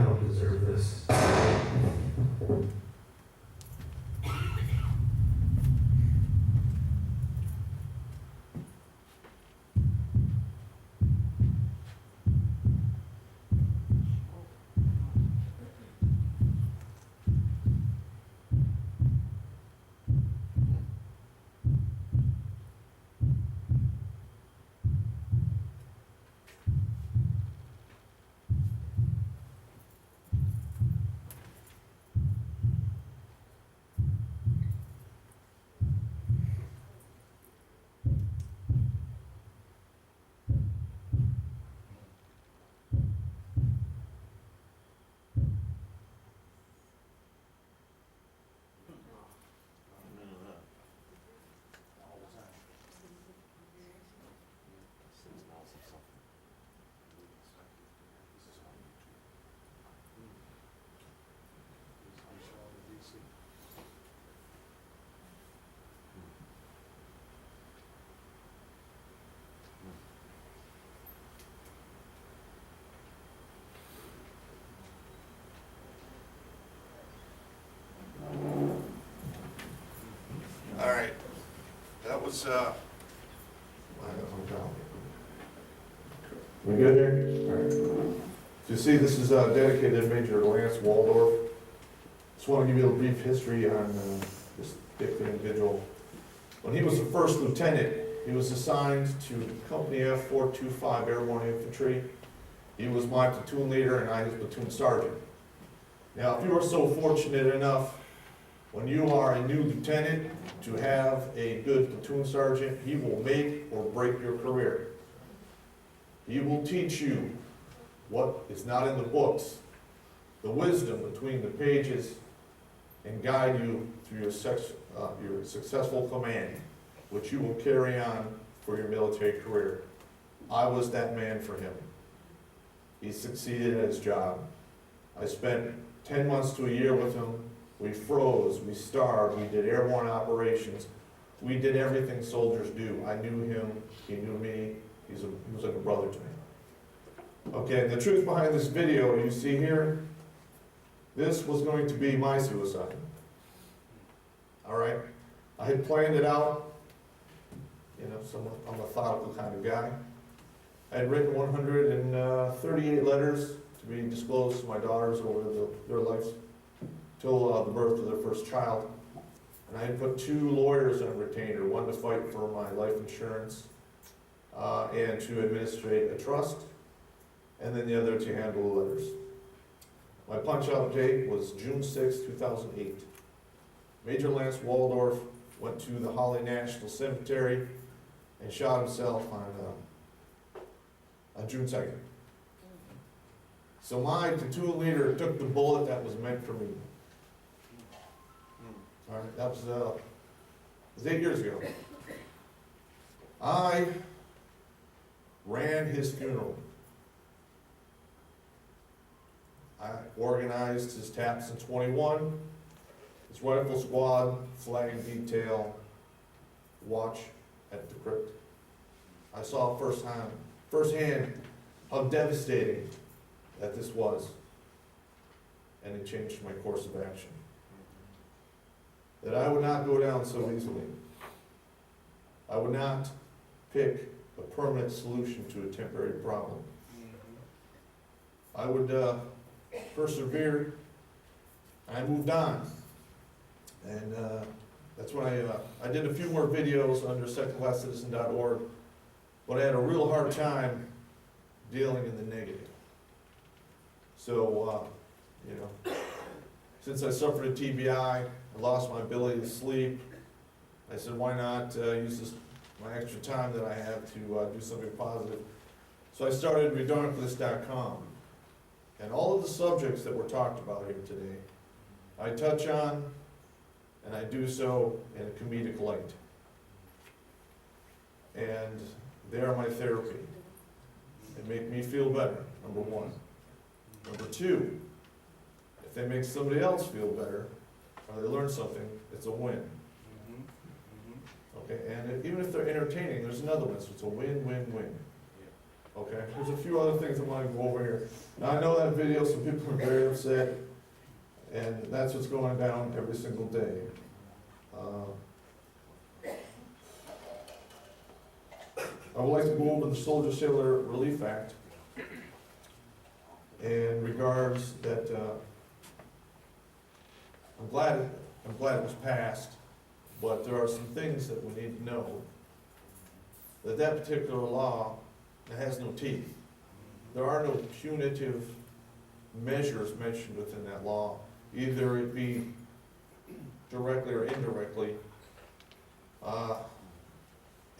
I don't deserve this. All right, that was, we good here? All right. You see, this is dedicated to Major Lance Waldorf. Just want to give you a brief history on this particular individual. When he was the first lieutenant, he was assigned to Company F-425 Airborne Infantry. He was my platoon leader and I his platoon sergeant. Now, if you are so fortunate enough, when you are a new lieutenant, to have a good platoon sergeant, he will make or break your career. He will teach you what is not in the books, the wisdom between the pages, and guide you through your successful command, which you will carry on for your military career. I was that man for him. He succeeded at his job. I spent 10 months to a year with him. We froze, we starved, we did airborne operations. We did everything soldiers do. I knew him, he knew me. He was like a brother to me. Okay, and the truth behind this video you see here, this was going to be my suicide. All right, I had planned it out. You know, I'm a methodical kind of guy. I had written 138 letters to be disclosed to my daughters over their lives till the birth of their first child. And I had put 2 lawyers on retainer, one to fight for my life insurance and to administrate a trust, and then the other to handle the letters. My punch-out date was June 6, 2008. Major Lance Waldorf went to the Holly National Cemetery and shot himself on June 2nd. So my platoon leader took the bullet that was meant for me. All right, that was 8 years ago. I ran his funeral. I organized his taps in 21, his rifle squad, flag detail, watch at the crypt. I saw firsthand how devastating that this was, and it changed my course of action. That I would not go down so easily. I would not pick a permanent solution to a temporary problem. I would persevere, and I moved on. And that's when I did a few more videos under secondclasscitizen.org, but I had a real hard time dealing in the negative. So, you know, since I suffered a TBI, I lost my ability to sleep. I said, why not use my extra time that I have to do something positive? So I started redarkless.com. And all of the subjects that were talked about here today, I touch on, and I do so in a comedic light. And they are my therapy. They make me feel better, number one. Number two, if they make somebody else feel better, or they learn something, it's a win. Okay, and even if they're entertaining, there's another one, so it's a win-win-win. Okay, there's a few other things I want to go over here. Now, I know that video, some people are very upset, and that's what's going down every single day. I would like to go over the Soldier Sailor Relief Act in regards that I'm glad it was passed, but there are some things that we need to know. That particular law has no teeth. There are no punitive measures mentioned within that law, either it be directly or indirectly,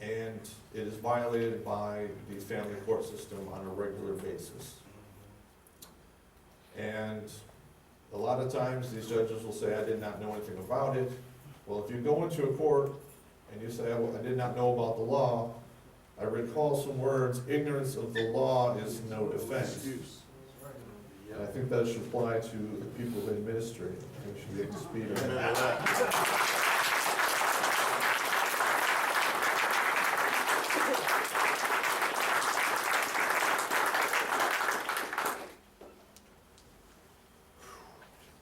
and it is violated by the family court system on a regular basis. And a lot of times these judges will say, I did not know anything about it. Well, if you go into a court and you say, I did not know about the law, I recall some words, ignorance of the law is no defense. And I think that should apply to the people that administer it. They should be up to speed on that.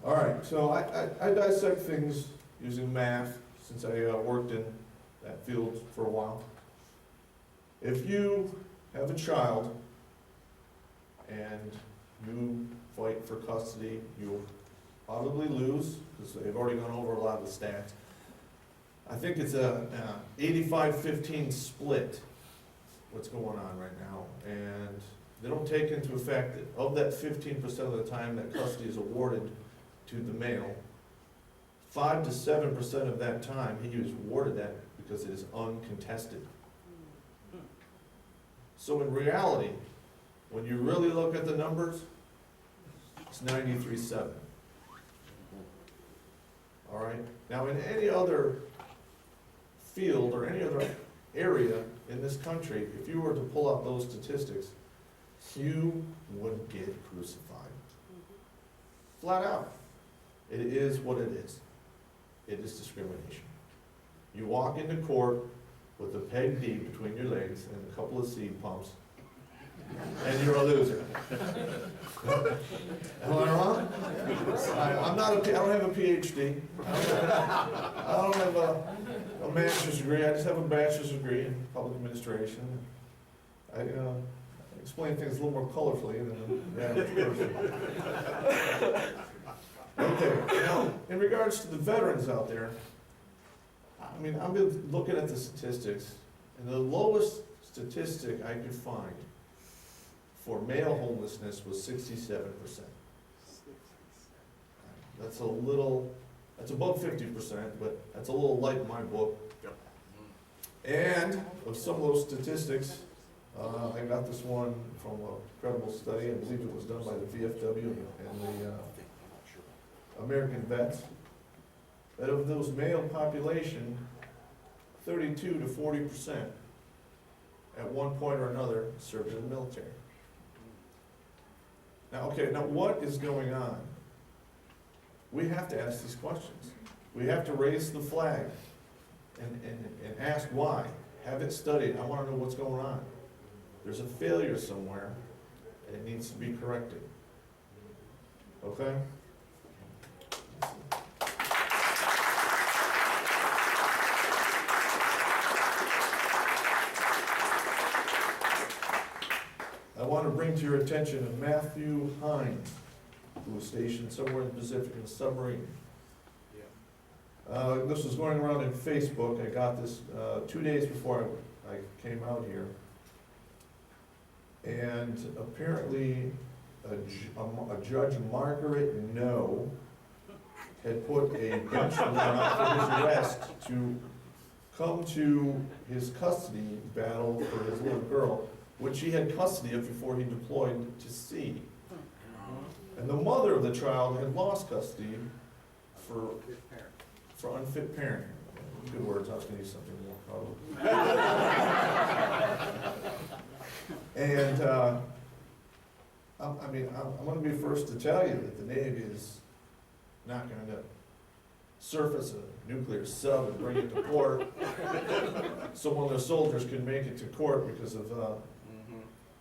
All right, so I dissect things using math since I worked in that field for a while. If you have a child and you fight for custody, you'll probably lose because they've already gone over a lot of the stats. I think it's a 85-15 split, what's going on right now. And they don't take into effect that of that 15% of the time that custody is awarded to the male, 5 to 7% of that time he was awarded that because it is uncontested. So in reality, when you really look at the numbers, it's 93-7. All right? Now in any other field or any other area in this country, if you were to pull out those statistics, you would get crucified. Flat out. It is what it is. It is discrimination. You walk into court with a peg deep between your legs and a couple of seed pumps, and you're a loser. Am I wrong? I don't have a PhD. I don't have a master's degree. I just have a bachelor's degree in public administration. I explain things a little more colorfully than the average person. Okay, now, in regards to the veterans out there, I mean, I've been looking at the statistics, and the lowest statistic I could find for male homelessness was 67%. That's above 50%, but that's a little light in my book. And of some of those statistics, I got this one from a credible study. I believe it was done by the VFW and the American Vets, that of those male population, 32 to 40% at one point or another served in the military. Now, okay, now what is going on? We have to ask these questions. We have to raise the flag and ask why. Have it studied. I want to know what's going on. There's a failure somewhere, and it needs to be corrected. Okay? I want to bring to your attention of Matthew Hines, who was stationed somewhere in the Pacific in a submarine. This was going around in Facebook. I got this 2 days before I came out here. And apparently, Judge Margaret No had put a bench warrant out for his arrest to come to his custody battle for his little girl, which he had custody of before he deployed to sea. And the mother of the child had lost custody for unfit parenting. Good words, I was going to use something more probably. And I'm going to be first to tell you that the Navy is not going to surface a nuclear sub and bring it to port so one of their soldiers can make it to court because of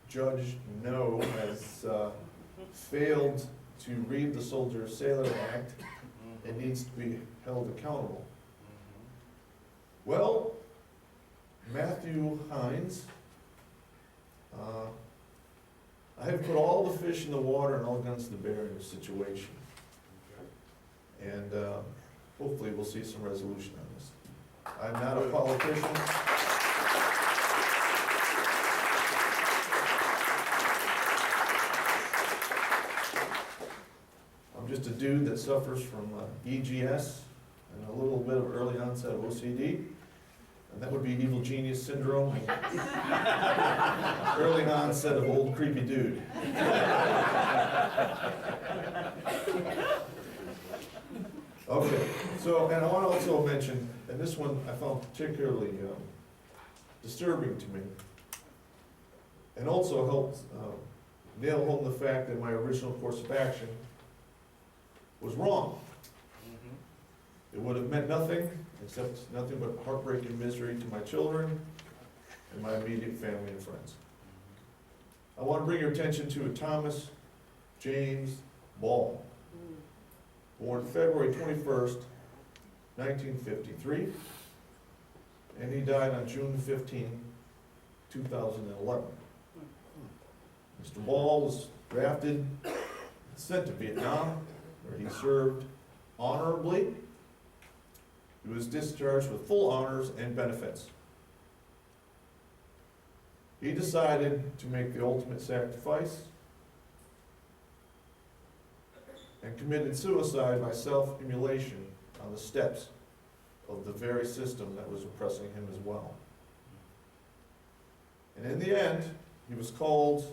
Judge No has failed to read the Soldier Sailor Act and needs to be held accountable. Well, Matthew Hines, I have put all the fish in the water and all guns to bear in this situation. And hopefully we'll see some resolution on this. I'm not a politician. I'm just a dude that suffers from EGS and a little bit of early onset of OCD. And that would be evil genius syndrome. Early onset of old creepy dude. Okay, so, and I want to also mention, and this one I found particularly disturbing to me, and also helped nail home the fact that my original course of action was wrong. It would have meant nothing, except nothing but heartbreak and misery to my children and my immediate family and friends. I want to bring your attention to Thomas James Ball, born February 21st, 1953, and he died on June 15, 2011. Mr. Ball was drafted, sent to Vietnam, where he served honorably. He was discharged with full honors and benefits. He decided to make the ultimate sacrifice and committed suicide by self-immolation on the steps of the very system that was oppressing him as well. And in the end, he was called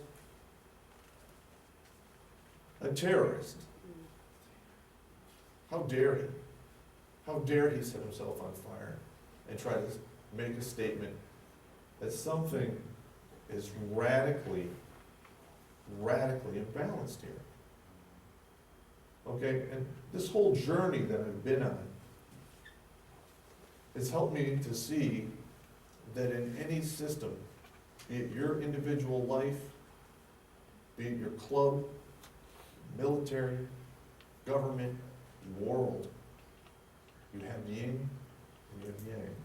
a terrorist. How dare he? How dare he set himself on fire and try to make a statement that something is radically imbalanced here. Okay, and this whole journey that I've been on has helped me to see that in any system, be it your individual life, be it your club, military, government, world, you have yin and you have yang.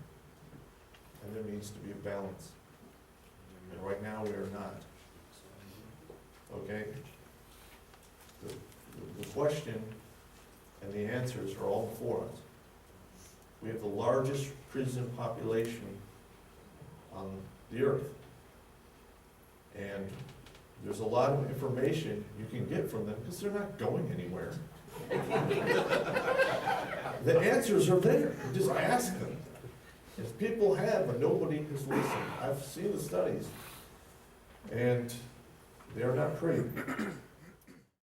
And there needs to be a balance. And right now we are not. Okay? The question and the answers are all before us. We have the largest prison population on the earth. And there's a lot of information you can get from them because they're not going anywhere. The answers are there. You just ask them. If people have, but nobody has listened. I've seen the studies, and they're not pretty.